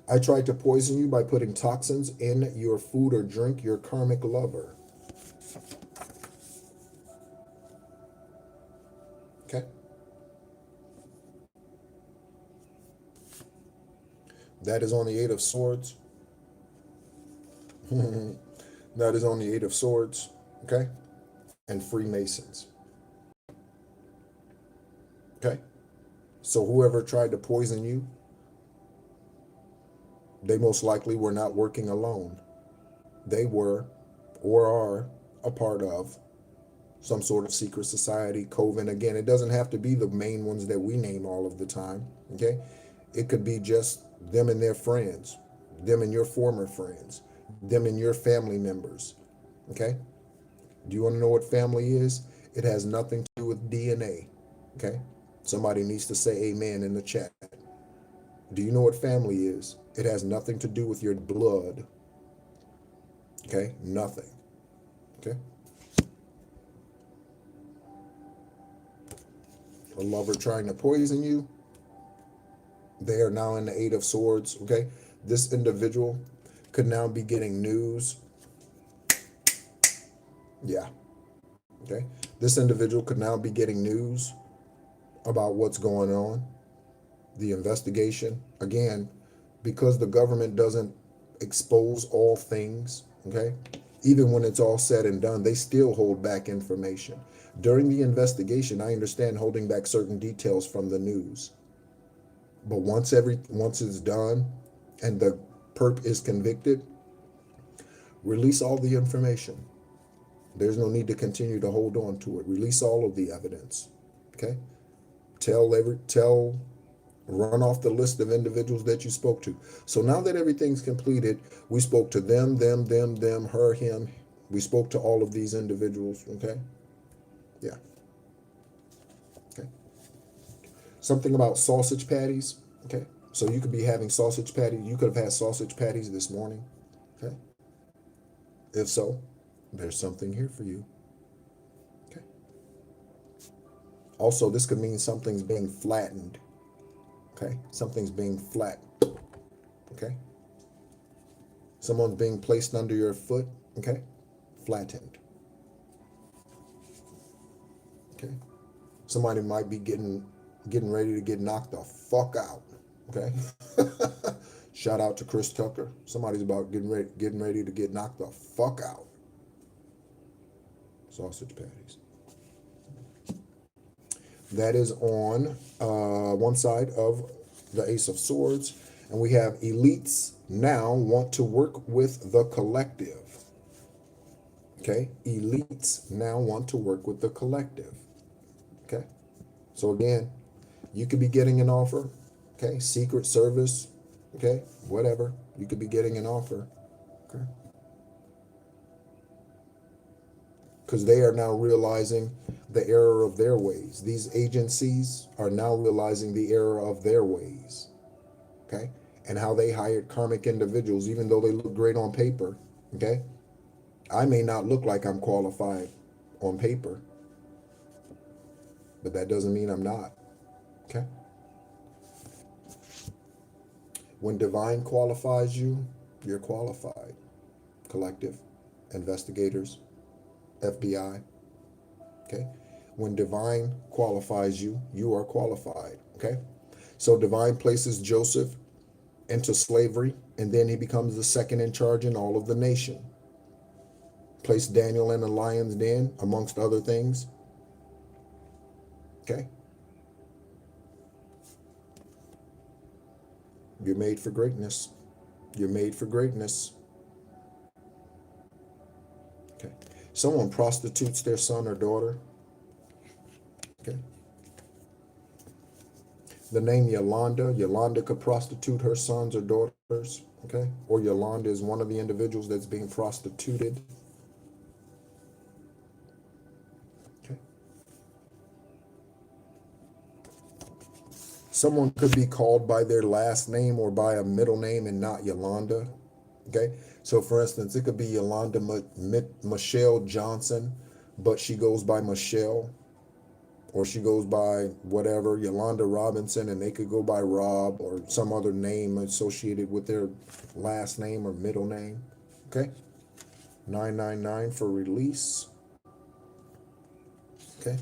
I tried to poison you by putting toxins in your food or drink, your karmic lover. Okay? That is on the Eight of Swords. That is on the Eight of Swords. Okay? And Freemasons. Okay? So whoever tried to poison you, they most likely were not working alone. They were or are a part of some sort of secret society, coven. Again, it doesn't have to be the main ones that we name all of the time, okay? It could be just them and their friends, them and your former friends, them and your family members, okay? Do you want to know what family is? It has nothing to do with DNA, okay? Somebody needs to say amen in the chat. Do you know what family is? It has nothing to do with your blood, okay? Nothing, okay? A lover trying to poison you, they are now in the Eight of Swords, okay? This individual could now be getting news. Yeah, okay? This individual could now be getting news about what's going on, the investigation. Again, because the government doesn't expose all things, okay? Even when it's all said and done, they still hold back information. During the investigation, I understand holding back certain details from the news. But once it's done and the perp is convicted, release all the information. There's no need to continue to hold on to it. Release all of the evidence. Okay? Run off the list of individuals that you spoke to. So now that everything's completed, we spoke to them, her, him. We spoke to all of these individuals. Okay? Yeah. Okay. Something about sausage patties. Okay. So you could be having sausage patties. You could have had sausage patties this morning. Okay. If so, there's something here for you. Okay. Also, this could mean something's being flattened. Okay. Something's being flat. Okay. Someone's being placed under your foot. Okay. Flattened. Okay. Somebody might be getting ready to get knocked the fuck out. Okay. Shout out to Chris Tucker. Somebody's about getting ready to get knocked the fuck out. Sausage patties. That is on one side of the Ace of Swords. And we have elites now want to work with the collective. Okay. Elites now want to work with the collective. Okay. So again, you could be getting an offer. Okay. Secret Service. Okay. Whatever. You could be getting an offer. Okay. Because they are now realizing the error of their ways. These agencies are now realizing the error of their ways. Okay. And how they hired karmic individuals, even though they look great on paper. Okay. I may not look like I'm qualified on paper, but that doesn't mean I'm not. Okay. When divine qualifies you, you're qualified. Collective, investigators, FBI. Okay. When divine qualifies you, you are qualified. Okay. So divine places Joseph into slavery, and then he becomes the second in charge in all of the nation. Placed Daniel in the lion's den, amongst other things. Okay? You're made for greatness. You're made for greatness. Okay. Someone prostitutes their son or daughter. Okay. The name Yolanda. Yolanda could prostitute her sons or daughters. Okay. Or Yolanda is one of the individuals that's being prostituted. Okay. Someone could be called by their last name or by a middle name and not Yolanda. Okay. So for instance, it could be Yolanda Michelle Johnson, but she goes by Michelle. Or she goes by whatever, Yolanda Robinson, and they could go by Rob or some other name associated with their last name or middle name. Okay? 999 for release. Okay?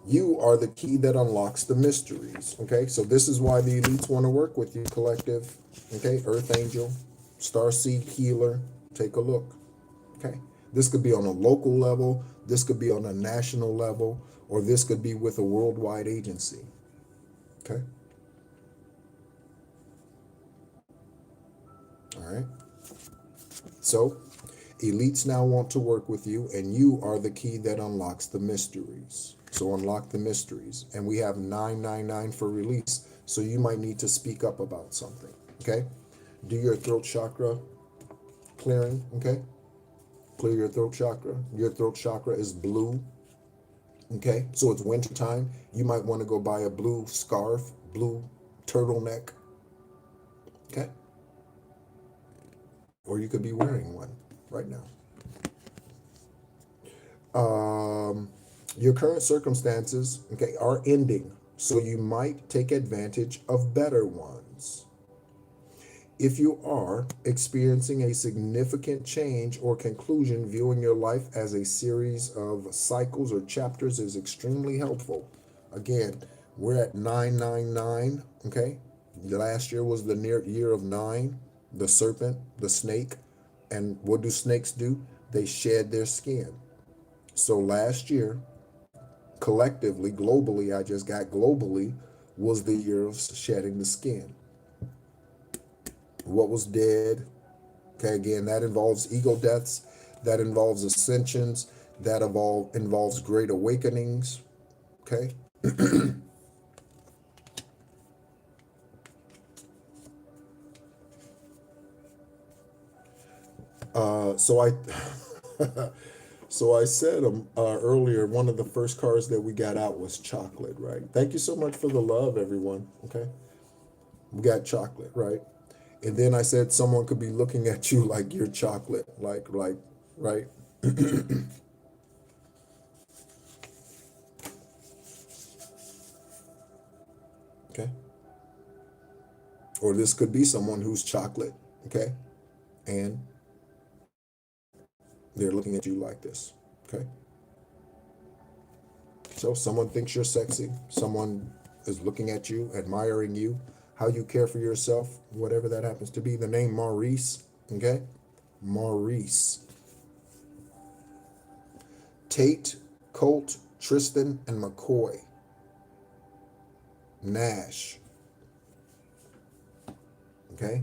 You are the key that unlocks the mysteries. Okay? So this is why the elites want to work with you, collective. Okay? Earth Angel, Starseed Healer. Take a look. Okay? This could be on a local level. This could be on a national level. Or this could be with a worldwide agency. Okay? All right? So, elites now want to work with you, and you are the key that unlocks the mysteries. So unlock the mysteries. And we have 999 for release. So you might need to speak up about something. Okay? Do your throat chakra clearing. Okay? Clear your throat chakra. Your throat chakra is blue. Okay, so it's winter time. You might want to go buy a blue scarf, blue turtleneck. Okay, or you could be wearing one right now. Your current circumstances, okay, are ending, so you might take advantage of better ones. If you are experiencing a significant change or conclusion, viewing your life as a series of cycles or chapters is extremely helpful. Again, we're at 999, okay? Last year was the year of 9, the serpent, the snake. And what do snakes do? They shed their skin. So last year, collectively, globally, I just got globally, was the year of shedding the skin. What was dead? Okay, again, that involves ego deaths, that involves ascensions, that involves great awakenings. Okay. So I so I said earlier, one of the first cards that we got out was chocolate, right? Thank you so much for the love, everyone. Okay, we got chocolate, right? And then I said someone could be looking at you like you're chocolate, like, right? Okay. Or this could be someone who's chocolate, okay? And they're looking at you like this, okay? So someone thinks you're sexy. Someone is looking at you, admiring you, how you care for yourself, whatever that happens to be. The name Maurice, okay? Maurice. Tate, Colt, Tristan, and McCoy. Nash. Okay?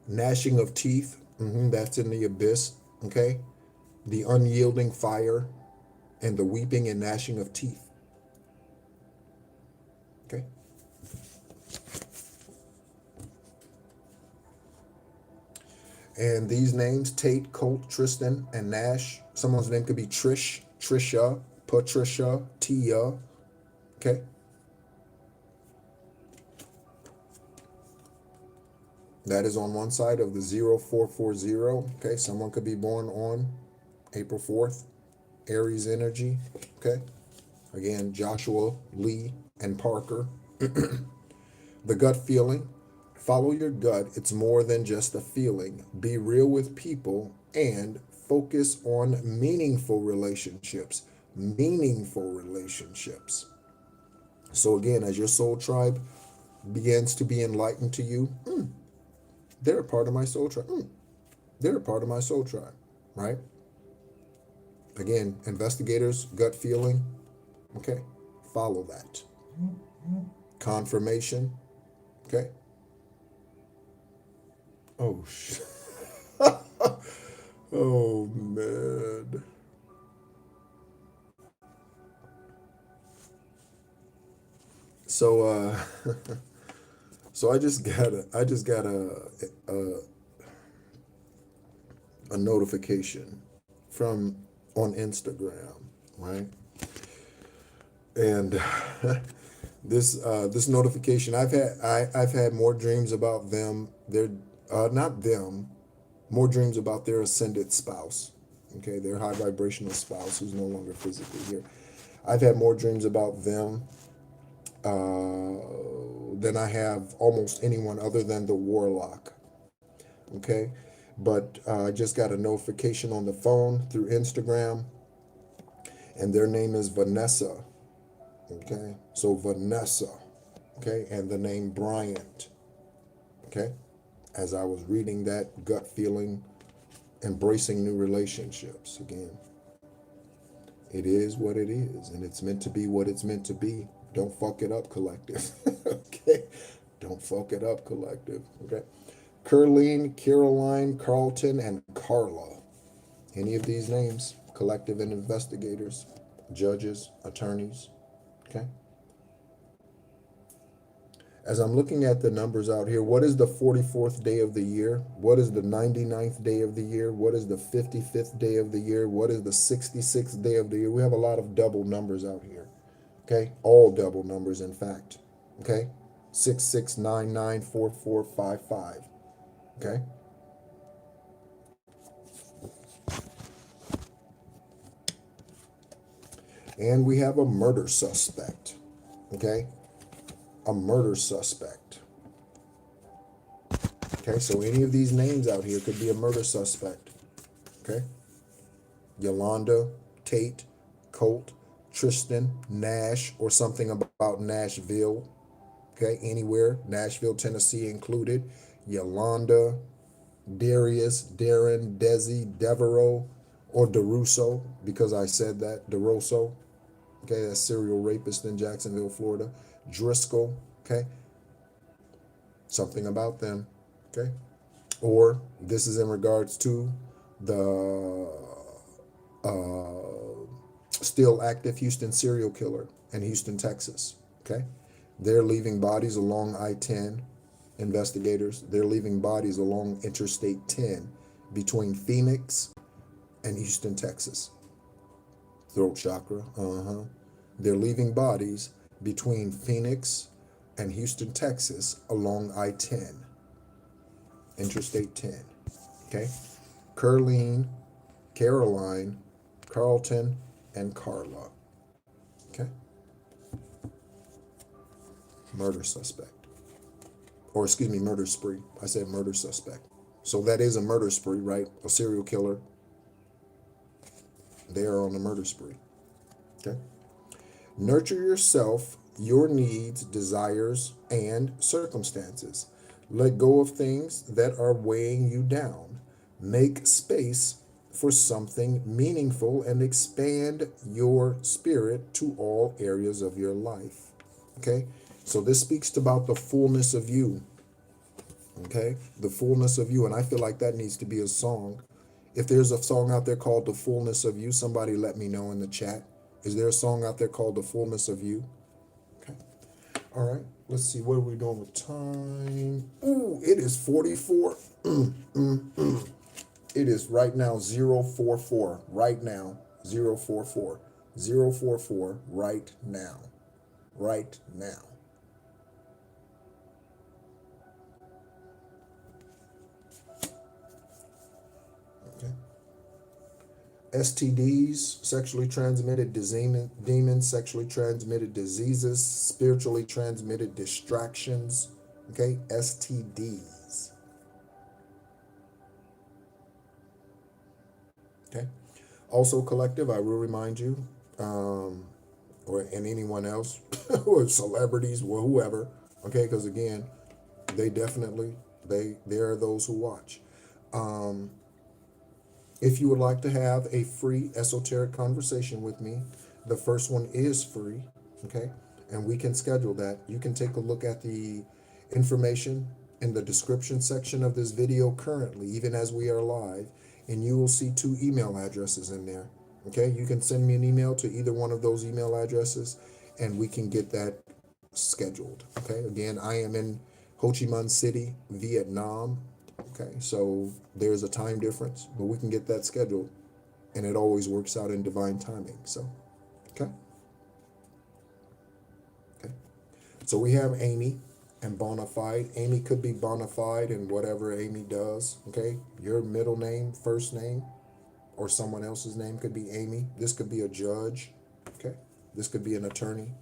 Gnashing of teeth. That's in the abyss. Okay? The unyielding fire and the weeping and gnashing of teeth. Okay? And these names, Tate, Colt, Tristan, and Nash. Someone's name could be Trish, Trisha, Patricia, Tia. Okay? That is on one side of the 0440. Okay, someone could be born on April 4th. Aries energy. Okay. Again, Joshua, Lee, and Parker. The gut feeling. Follow your gut. It's more than just a feeling. Be real with people and focus on meaningful relationships. Meaningful relationships. So again, as your soul tribe begins to be enlightened to you, they're a part of my soul tribe. They're a part of my soul tribe, right? Again, investigators, gut feeling, okay? Follow that. Confirmation, okay? Oh, shit. Oh, man. So, so I just got a notification from on Instagram, right? And this notification, I've had more dreams about them. They're not them, more dreams about their ascended spouse, okay, their high vibrational spouse who's no longer physically here. I've had more dreams about them than I have almost anyone other than the warlock, okay? But I just got a notification on the phone through Instagram, and their name is Vanessa, okay? So Vanessa, okay, and the name Bryant, okay? As I was reading that, gut feeling, embracing new relationships. Again, it is what it is, and it's meant to be what it's meant to be. Don't fuck it up, collective. Okay? Don't fuck it up, collective. Okay? Curleen, Caroline, Carlton, and Carla. Any of these names, collective and investigators, judges, attorneys. Okay? As I'm looking at the numbers out here, what is the 44th day of the year? What is the 99th day of the year? What is the 55th day of the year? What is the 66th day of the year? We have a lot of double numbers out here. Okay? All double numbers, in fact. Okay? 66994455. Okay? And we have a murder suspect. Okay? A murder suspect. Okay, so any of these names out here could be a murder suspect. Okay? Yolanda, Tate, Colt, Tristan, Nash, or something about Nashville. Okay, anywhere, Nashville, Tennessee included. Yolanda, Darius, Darren, Desi, Devereaux, or DeRusso, because I said that, DeRosso. Okay, that's serial rapist in Jacksonville, Florida. Driscoll, okay? Something about them, okay? Or this is in regards to the still active Houston serial killer in Houston, Texas, okay? They're leaving bodies along I-10, investigators. They're leaving bodies along Interstate 10 between Phoenix and Houston, Texas. Throat chakra, They're leaving bodies between Phoenix and Houston, Texas along I-10, Interstate 10, okay? Curleen, Caroline, Carlton, and Carla, okay? Murder suspect. Or excuse me, murder spree. I said murder suspect. So that is a murder spree, right? A serial killer. They are on a murder spree, okay? Nurture yourself, your needs, desires, and circumstances. Let go of things that are weighing you down. Make space for something meaningful and expand your spirit to all areas of your life. Okay? So this speaks about the fullness of you. Okay? The fullness of you. And I feel like that needs to be a song. If there's a song out there called The Fullness of You, somebody let me know in the chat. Is there a song out there called The Fullness of You? Okay. All right. Let's see. What are we doing with time? Ooh, it is 44. It is right now 044. Right now. 044. 044 right now. Right now. Okay. STDs, sexually transmitted demons, sexually transmitted diseases, spiritually transmitted distractions. Okay, STDs. Okay. Also, collective, I will remind you, and anyone else, or celebrities, or whoever, Okay, because again, they definitely, there are those who watch. If you would like to have a free esoteric conversation with me, the first one is free, okay? And we can schedule that. You can take a look at the information in the description section of this video currently, even as we are live, and you will see 2 email addresses in there, okay? You can send me an email to either one of those email addresses, and we can get that scheduled, okay? Again, I am in Ho Chi Minh City, Vietnam. Okay, so there's a time difference, but we can get that scheduled, and it always works out in divine timing. So, okay. So we have Amy and Bonafide. Amy could be Bonafide in whatever Amy does. Okay, your middle name, first name, or someone else's name could be Amy. This could be a judge. Okay, this could be an attorney.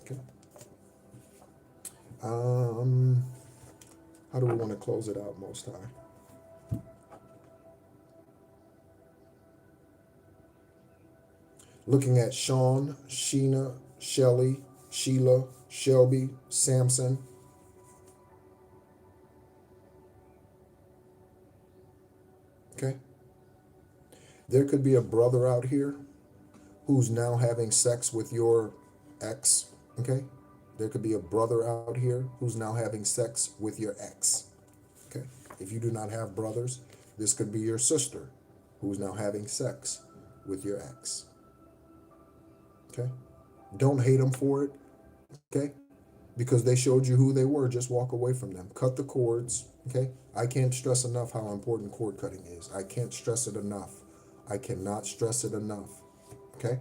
Okay. How do we want to close it out, Most High? Looking at Sean, Sheena, Shelly, Sheila, Shelby, Samson. Okay. There could be a brother out here who's now having sex with your ex. Okay. There could be a brother out here who's now having sex with your ex. Okay. If you do not have brothers, this could be your sister who's now having sex with your ex. Okay. Don't hate them for it. Okay. Because they showed you who they were. Just walk away from them. Cut the cords. Okay. I can't stress enough how important cord cutting is. I can't stress it enough. I cannot stress it enough. Okay.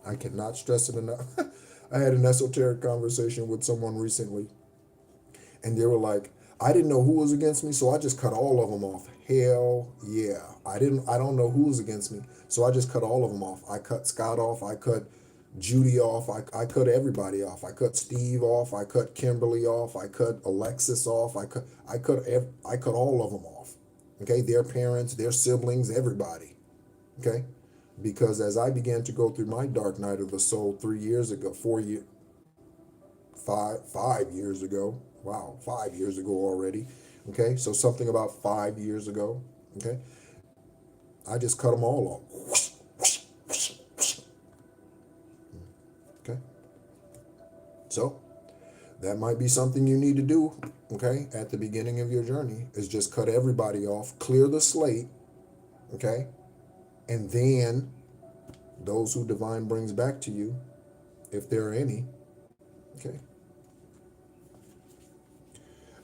I cannot stress it enough. I had an esoteric conversation with someone recently, and they were like, I didn't know who was against me, so I just cut all of them off. Hell yeah. I don't know who was against me, so I just cut all of them off. I cut Scott off. I cut Judy off. I cut everybody off. I cut Steve off. I cut Kimberly off. I cut Alexis off. I cut all of them off. Okay, their parents, their siblings, everybody. Okay, because as I began to go through my dark night of the soul 3 years ago, 5 years ago. Wow, 5 years ago already. Okay, so something about 5 years ago. Okay, I just cut them all off. Okay, so that might be something you need to do. Okay, at the beginning of your journey is just cut everybody off, clear the slate. Okay, and then those who divine brings back to you, if there are any. Okay.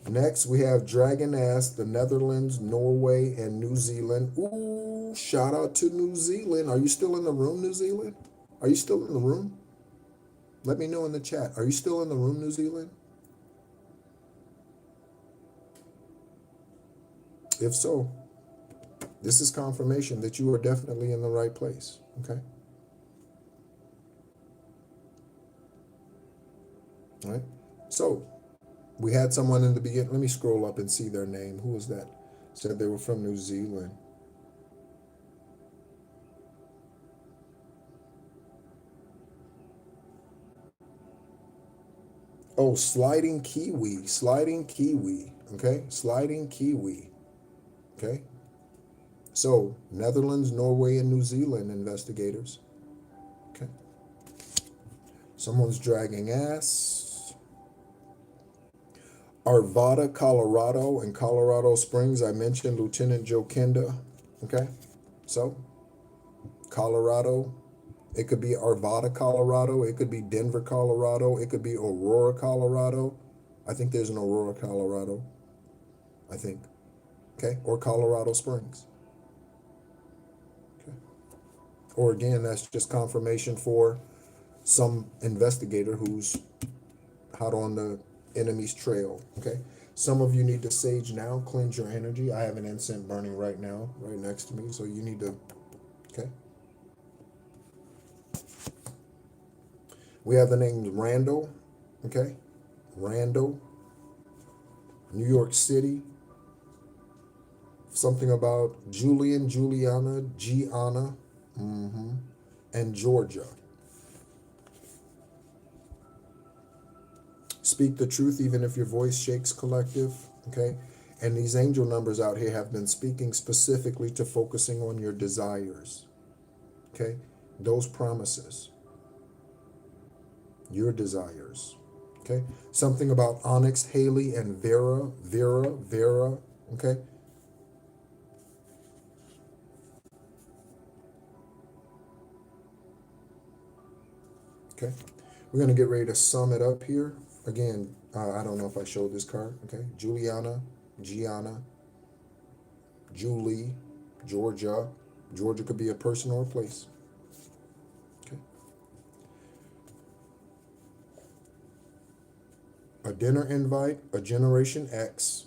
Next, we have DragonIS, the Netherlands, Norway, and New Zealand. Ooh, shout out to New Zealand. Are you still in the room, New Zealand? Are you still in the room? Let me know in the chat. Are you still in the room, New Zealand? If so, this is confirmation that you are definitely in the right place. Okay? All right? So, we had someone in the beginning. Let me scroll up and see their name. Who was that? Said they were from New Zealand. Oh, Sliding Kiwi. Sliding Kiwi. Okay? Sliding Kiwi. Okay? So, Netherlands, Norway, and New Zealand investigators. Okay? Someone's dragging ass. Arvada, Colorado, and Colorado Springs. I mentioned Lieutenant Joe Kenda. Okay? So, Colorado. It could be Arvada, Colorado. It could be Denver, Colorado. It could be Aurora, Colorado. I think there's an Aurora, Colorado. I think. Okay? Or Colorado Springs. Okay. Or again, that's just confirmation for some investigator who's out on the enemy's trail. Okay? Some of you need to sage now, cleanse your energy. I have an incense burning right now, right next to me. So you need to, okay? We have the names Randall, okay? Randall, New York City. Something about Julian, Juliana, Gianna, and Georgia. Speak the truth even if your voice shakes, collective. Okay. And these angel numbers out here have been speaking specifically to focusing on your desires. Okay. Those promises. Your desires. Okay. Something about Onyx, Haley, and Vera. Okay. Okay. We're going to get ready to sum it up here. Again, I don't know if I showed this card. Okay. Juliana, Gianna, Julie, Georgia. Georgia could be a person or a place. Okay. A dinner invite, a Generation X,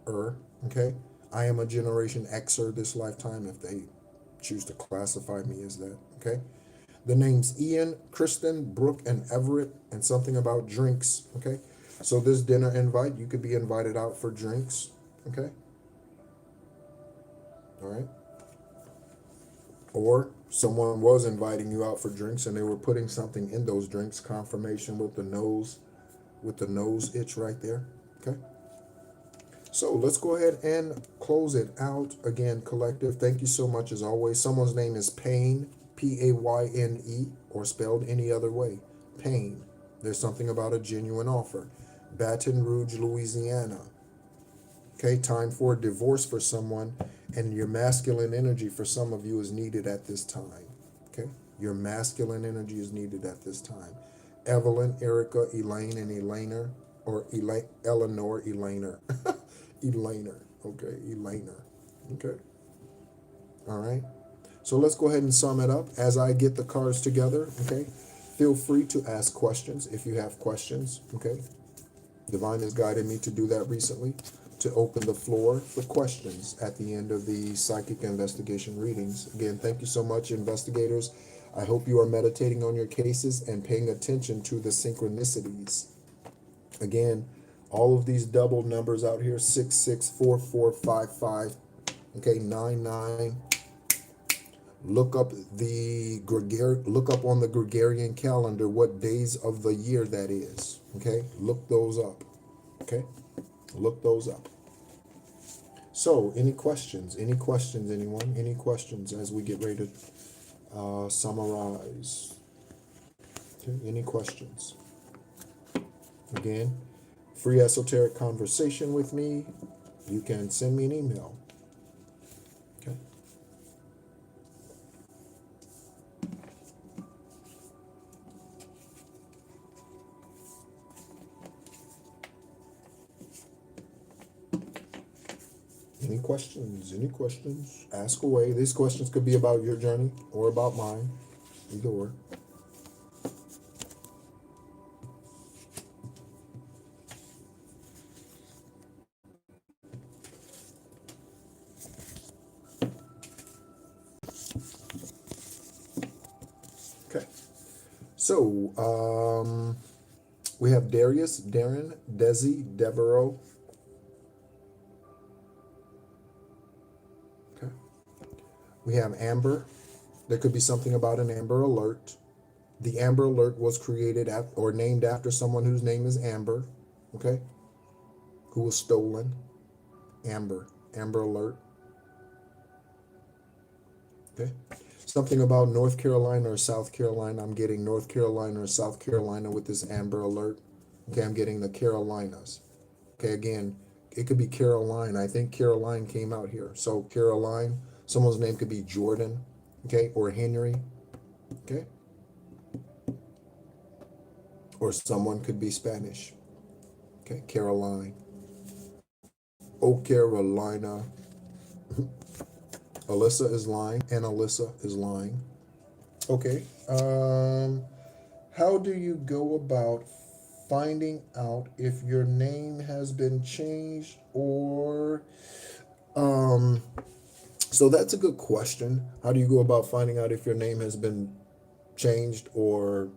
okay. I am a Generation Xer this lifetime if they choose to classify me as that. Okay. The names Ian, Kristen, Brooke, and Everett, and something about drinks. Okay. So this dinner invite, you could be invited out for drinks. Okay. All right. Or someone was inviting you out for drinks and they were putting something in those drinks. Confirmation with the nose itch right there. Okay. So let's go ahead and close it out. Again, collective, thank you so much as always. Someone's name is Payne, Payne, or spelled any other way. Payne. There's something about a genuine offer. Baton Rouge, Louisiana. Okay, time for a divorce for someone, and your masculine energy for some of you is needed at this time. Okay, your masculine energy is needed at this time. Evelyn, Erica, Elaine, and Elainer, or Eleanor, Elainer. Elainer. Okay, Elainer. Okay. All right. So let's go ahead and sum it up as I get the cards together. Okay. Feel free to ask questions if you have questions. Okay. Divine has guided me to do that recently, to open the floor for questions at the end of the psychic investigation readings. Again, thank you so much, investigators. I hope you are meditating on your cases and paying attention to the synchronicities. Again, all of these double numbers out here, 664455, okay, 99. Look up on the Gregorian calendar what days of the year that is. Okay, look those up. Okay, look those up. So, any questions? Any questions, anyone? Any questions as we get ready to summarize? Okay, any questions? Again, free esoteric conversation with me. You can send me an email. Okay. Any questions? Any questions? Ask away. These questions could be about your journey or about mine. Either or. Okay. So, we have Darius, Darren, Desi, Devereaux. Okay. We have Amber. There could be something about an Amber Alert. The Amber Alert was created or named after someone whose name is Amber. Okay. Who was stolen. Amber Alert. Okay. Something about North Carolina or South Carolina. I'm getting North Carolina or South Carolina with this Amber Alert. Okay, I'm getting the Carolinas. Okay, again, it could be Caroline. I think Caroline came out here. So Caroline, someone's name could be Jordan, okay, or Henry, okay? Or someone could be Spanish. Okay, Caroline. Oh, Carolina. Alyssa is lying, and Alyssa is lying. Okay. How do you go about finding out if your name has been changed or so that's a good question. How do you go about finding out if your name has been changed or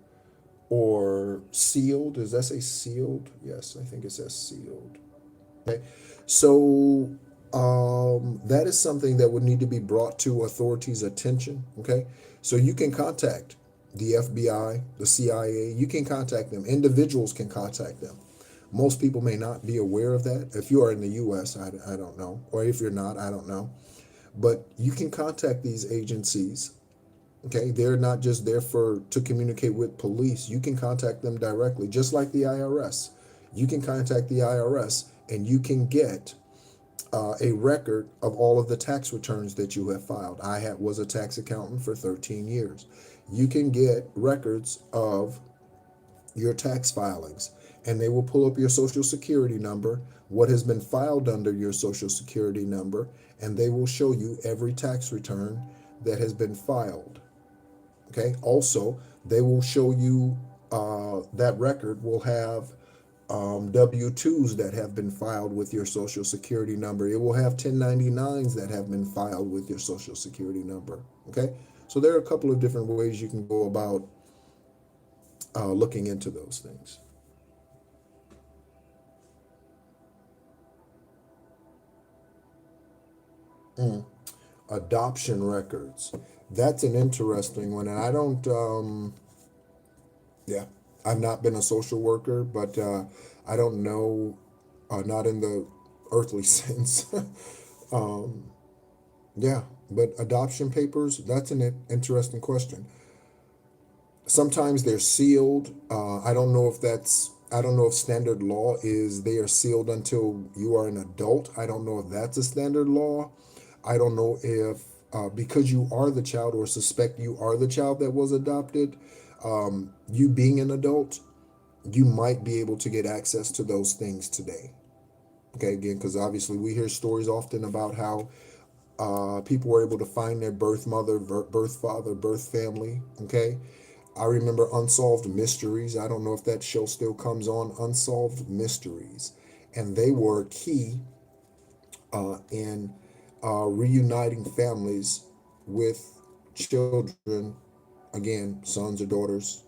sealed? Does that say sealed? Yes, I think it says sealed. Okay. So that is something that would need to be brought to authorities' attention. Okay. So you can contact the FBI, the CIA. You can contact them. Individuals can contact them. Most people may not be aware of that. If you are in the U.S., I don't know. Or if you're not, I don't know. But you can contact these agencies. Okay, they're not just there to communicate with police. You can contact them directly, just like the IRS. You can contact the IRS and you can get a record of all of the tax returns that you have filed. Was a tax accountant for 13 years. You can get records of your tax filings, and they will pull up your social security number, what has been filed under your social security number, and they will show you every tax return that has been filed. Okay. Also, they will show you that record will have W-2s that have been filed with your social security number. It will have 1099s that have been filed with your social security number. Okay. So there are a couple of different ways you can go about looking into those things. Mm. Adoption records. That's an interesting one. And I don't, yeah, I've not been a social worker, but I don't know, not in the earthly sense. um, yeah, but adoption papers, that's an interesting question. Sometimes they're sealed. I don't know if standard law is they are sealed until you are an adult. I don't know if that's a standard law. I don't know if, because you are the child or suspect you are the child that was adopted, you being an adult, you might be able to get access to those things today. Okay, again, because obviously we hear stories often about how people were able to find their birth mother, birth father, birth family. Okay, I remember Unsolved Mysteries. I don't know if that show still comes on, Unsolved Mysteries. And they were key in reuniting families with children, again, sons or daughters,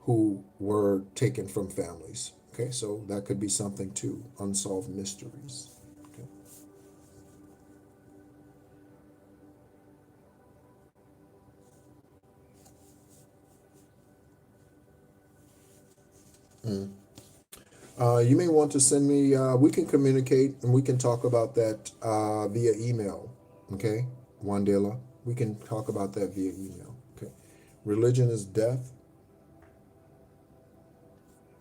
who were taken from families. Okay, so that could be something too, Unsolved Mysteries. Okay. Mm. You may want to send me, we can communicate and we can talk about that via email. Okay, Wandela. We can talk about that via email. Okay. Religion is death.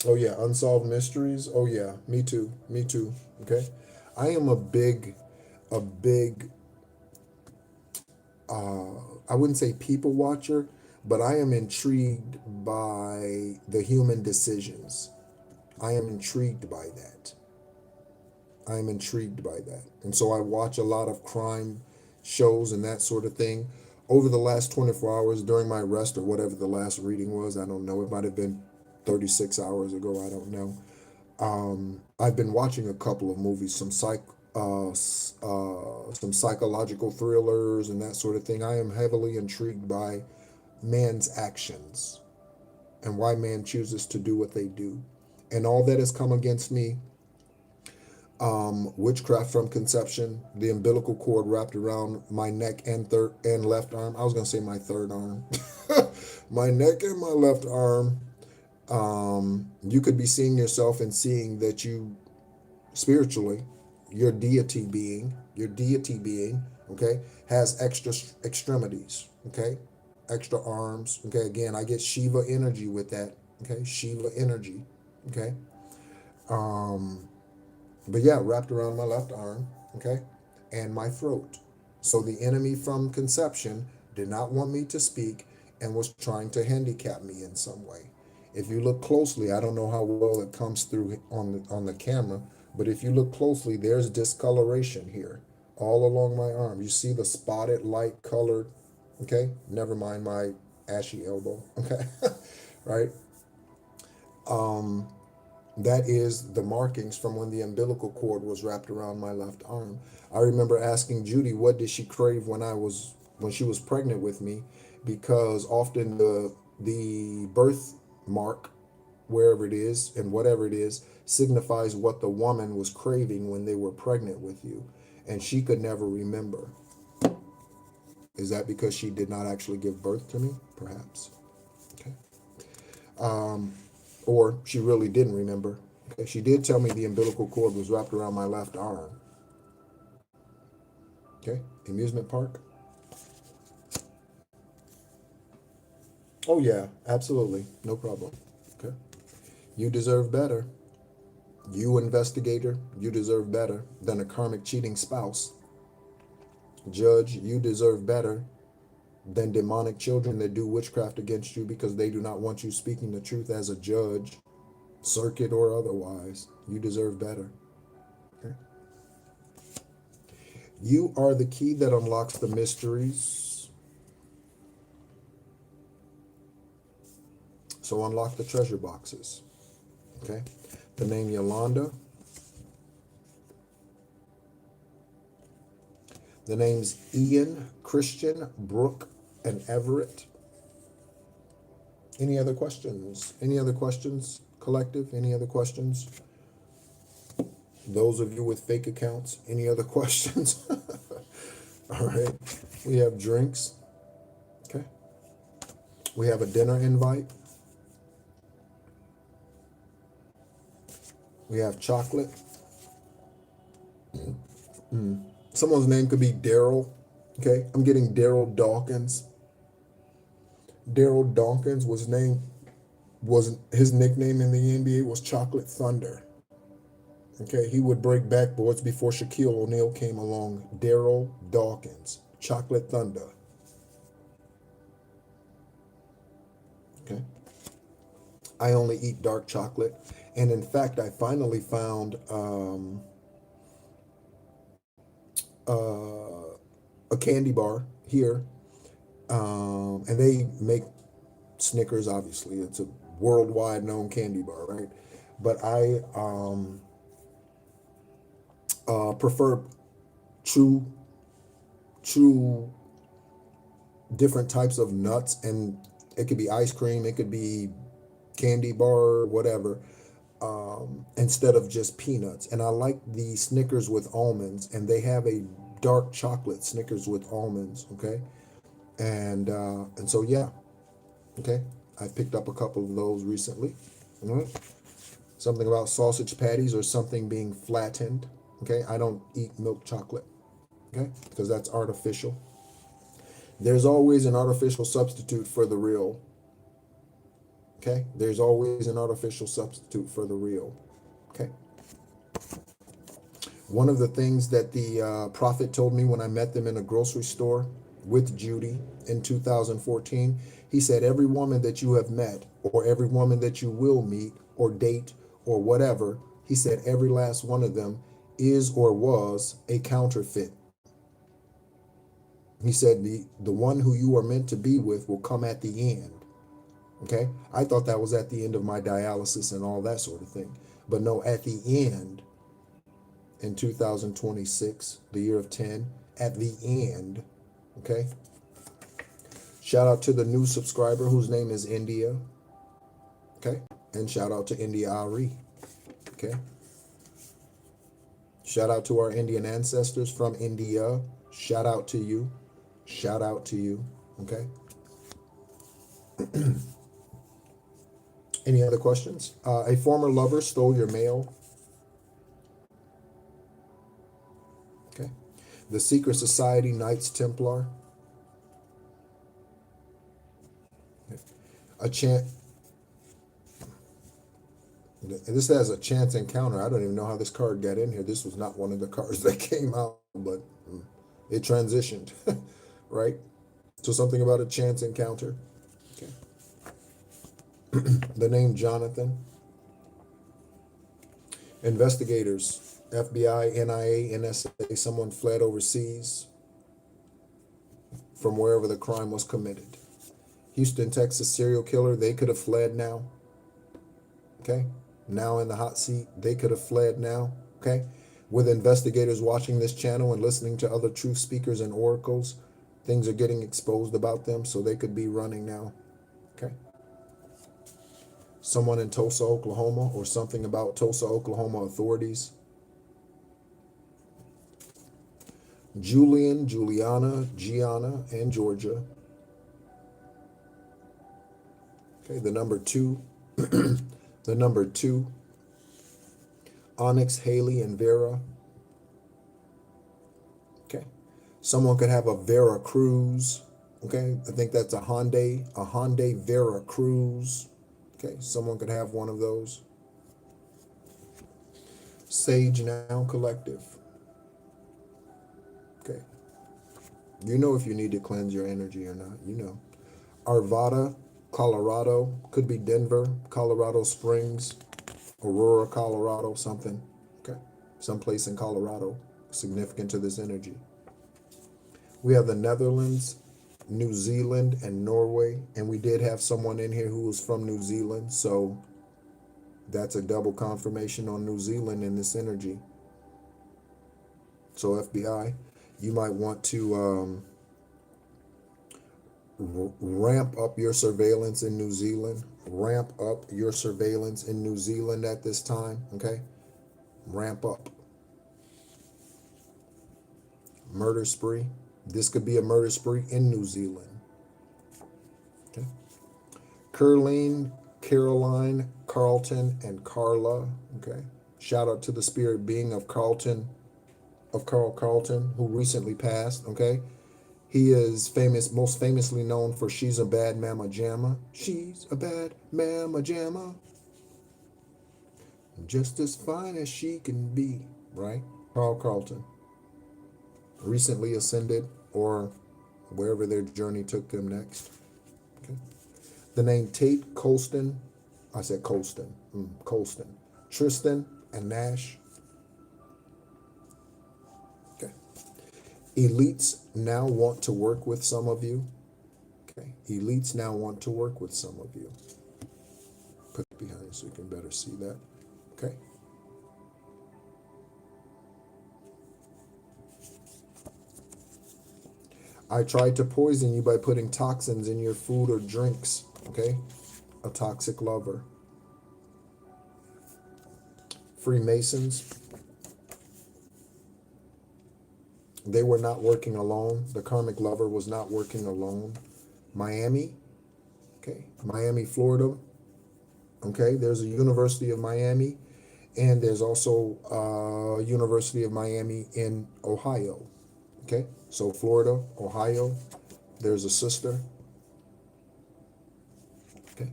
Oh, yeah. Unsolved mysteries. Oh, yeah. Me too. Me too. Okay. I am a big, I wouldn't say people watcher, but I am intrigued by the human decisions. I am intrigued by that. I am intrigued by that. And so I watch a lot of crime shows and that sort of thing. Over the last 24 hours during my rest or whatever the last reading was, I don't know. It might have been 36 hours ago. I don't know. I've been watching a couple of movies, some psychological thrillers and that sort of thing. I am heavily intrigued by man's actions and why man chooses to do what they do. And all that has come against me, witchcraft from conception, the umbilical cord wrapped around my neck and third and left arm. I was gonna say my third arm, my neck and my left arm. You could be seeing yourself and seeing that you spiritually, your deity being, okay, has extra extremities, okay, extra arms. Okay, again, I get Shiva energy with that. Okay, Shiva energy. Okay. Um, but yeah, wrapped around my left arm, okay, and my throat. So the enemy from conception did not want me to speak and was trying to handicap me in some way. If you look closely, I don't know how well it comes through on the camera, but if you look closely, there's discoloration here all along my arm. You see the spotted light colored, okay? Never mind my ashy elbow, okay? Right? Um, that is the markings from when the umbilical cord was wrapped around my left arm. I remember asking Judy what did she crave when she was pregnant with me, because often the birth mark, wherever it is and whatever it is, signifies what the woman was craving when they were pregnant with you, and she could never remember. Is that because she did not actually give birth to me? Perhaps. Okay. Um, or she really didn't remember. Okay, she did tell me the umbilical cord was wrapped around my left arm. Okay, amusement park. Oh yeah, absolutely, no problem. Okay, you deserve better. You investigator, you deserve better than a karmic cheating spouse. Judge, you deserve better than demonic children that do witchcraft against you because they do not want you speaking the truth as a judge, circuit or otherwise. You deserve better. Okay? You are the key that unlocks the mysteries. So unlock the treasure boxes. Okay? The name Yolanda. The names Ian, Christian, Brooke, and Everett. Any other questions? Any other questions, collective? Any other questions? Those of you with fake accounts, any other questions? All right. We have drinks. Okay. We have a dinner invite. We have chocolate. Someone's name could be Daryl. Okay. I'm getting Daryl Dawkins. Daryl Dawkins was his nickname in the NBA was Chocolate Thunder. Okay, he would break backboards before Shaquille O'Neal came along. Daryl Dawkins, Chocolate Thunder. Okay, I only eat dark chocolate, and in fact, I finally found a candy bar here, and they make Snickers. Obviously, it's a worldwide known candy bar, right? But I prefer true different types of nuts, and it could be ice cream, it could be candy bar, whatever, instead of just peanuts. And I like the Snickers with almonds, and they have a dark chocolate Snickers with almonds. Okay, and so yeah, okay, I picked up a couple of those recently. All right. Something about sausage patties or something being flattened. Okay, I don't eat milk chocolate. Okay, because that's artificial. There's always an artificial substitute for the real. Okay, there's always an artificial substitute for the real. Okay. One of the things that the prophet told me when I met them in a grocery store with Judy in 2014, he said, every woman that you have met, or every woman that you will meet, or date, or whatever, he said, every last one of them is or was a counterfeit. He said, the one who you are meant to be with will come at the end. Okay, I thought that was at the end of my dialysis and all that sort of thing. But no, at the end, in 2026, the year of 10, at the end, okay? Shout out to the new subscriber whose name is India, okay? And shout out to India Ari, okay? Shout out to our Indian ancestors from India. Shout out to you. Shout out to you, okay? Any other questions? A former lover stole your mail. Okay. The Secret Society Knights Templar. Okay. A chance. This has a chance encounter. I don't even know how this card got in here. This was not one of the cards that came out, but it transitioned, right? So something about a chance encounter. Okay. The name Jonathan. Investigators, FBI, NIA, NSA, someone fled overseas from wherever the crime was committed. Houston, Texas serial killer, they could have fled now. Okay? Now in the hot seat, they could have fled now. Okay? With investigators watching this channel and listening to other truth speakers and oracles, things are getting exposed about them, so they could be running now. Okay? Someone in Tulsa, Oklahoma, or something about Tulsa, Oklahoma authorities. Julian, Juliana, Gianna, and Georgia. Okay, the number 2. The number 2. Onyx, Haley, and Vera. Okay. Someone could have a Vera Cruz. Okay. I think that's a Hyundai Vera Cruz. Okay. Someone could have one of those. Sage Now Collective. Okay. You know if you need to cleanse your energy or not. You know. Arvada, Colorado. Could be Denver, Colorado Springs, Aurora, Colorado, something. Okay. Someplace in Colorado significant to this energy. We have the Netherlands, New Zealand, and Norway. And we did have someone in here who was from New Zealand. So that's a double confirmation on New Zealand in this energy. So FBI, you might want to ramp up your surveillance in New Zealand. Ramp up your surveillance in New Zealand at this time, okay? Ramp up. Murder spree. This could be a murder spree in New Zealand. Okay. Caroline, Carlton, and Carla, okay? Shout out to the spirit being of Carl Carlton, who recently passed, okay? He is most famously known for She's a Bad Mama Jamma. She's a bad mama jamma. Just as fine as she can be, right? Carl Carlton. Recently ascended, or wherever their journey took them next. Okay. The name Tate, Colston. I said Colston. Colston. Tristan and Nash. Elites now want to work with some of you. Okay. Elites now want to work with some of you. Put it behind so you can better see that. Okay. I tried to poison you by putting toxins in your food or drinks. Okay. A toxic lover. Freemasons. They were not working alone. The karmic lover was not working alone. Miami, okay, Miami, Florida, okay, there's a University of Miami, and there's also a University of Miami in Ohio, okay, so Florida, Ohio, there's a sister, okay.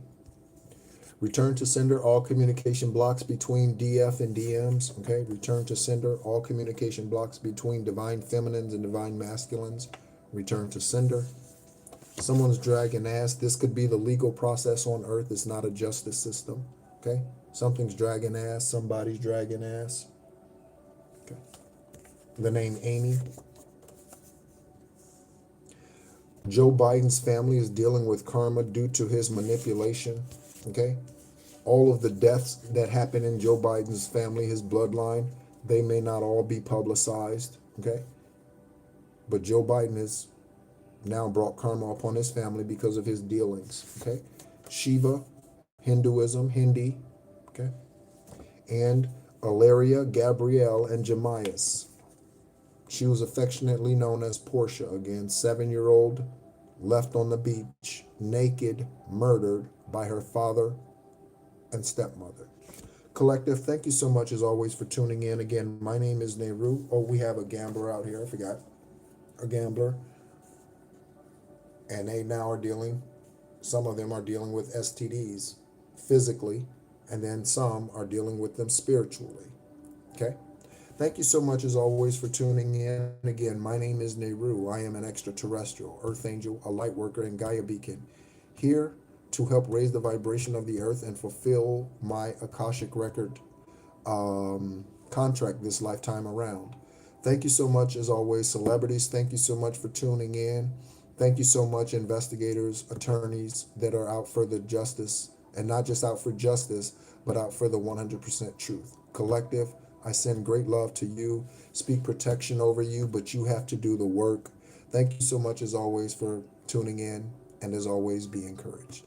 Return to sender, all communication blocks between DF and DMs, okay? Return to sender, all communication blocks between divine feminines and divine masculines. Return to sender. Someone's dragging ass. This could be the legal process on earth. It's not a justice system, okay? Something's dragging ass. Somebody's dragging ass. Okay. The name Amy. Joe Biden's family is dealing with karma due to his manipulation, okay? All of the deaths that happen in Joe Biden's family, his bloodline, they may not all be publicized, okay? But Joe Biden has now brought karma upon his family because of his dealings, okay? Shiva, Hinduism, Hindi, okay? And Alaria, Gabrielle, and Jemias. She was affectionately known as Portia, again, 7-year-old, left on the beach, naked, murdered by her father and stepmother. Collective, thank you so much as always for tuning in. Again, my name is NEHRU. Oh, we have a gambler out here. I forgot. A gambler. And they now are dealing, some of them are dealing with STDs physically, and then some are dealing with them spiritually. Okay? Thank you so much as always for tuning in. Again, my name is NEHRU. I am an extraterrestrial, earth angel, a light worker, and Gaia beacon. Here to help raise the vibration of the earth and fulfill my Akashic record contract this lifetime around. Thank you so much as always, celebrities. Thank you so much for tuning in. Thank you so much, investigators, attorneys that are out for the justice, and not just out for justice, but out for the 100% truth. Collective, I send great love to you, speak protection over you, but you have to do the work. Thank you so much as always for tuning in, and as always, be encouraged.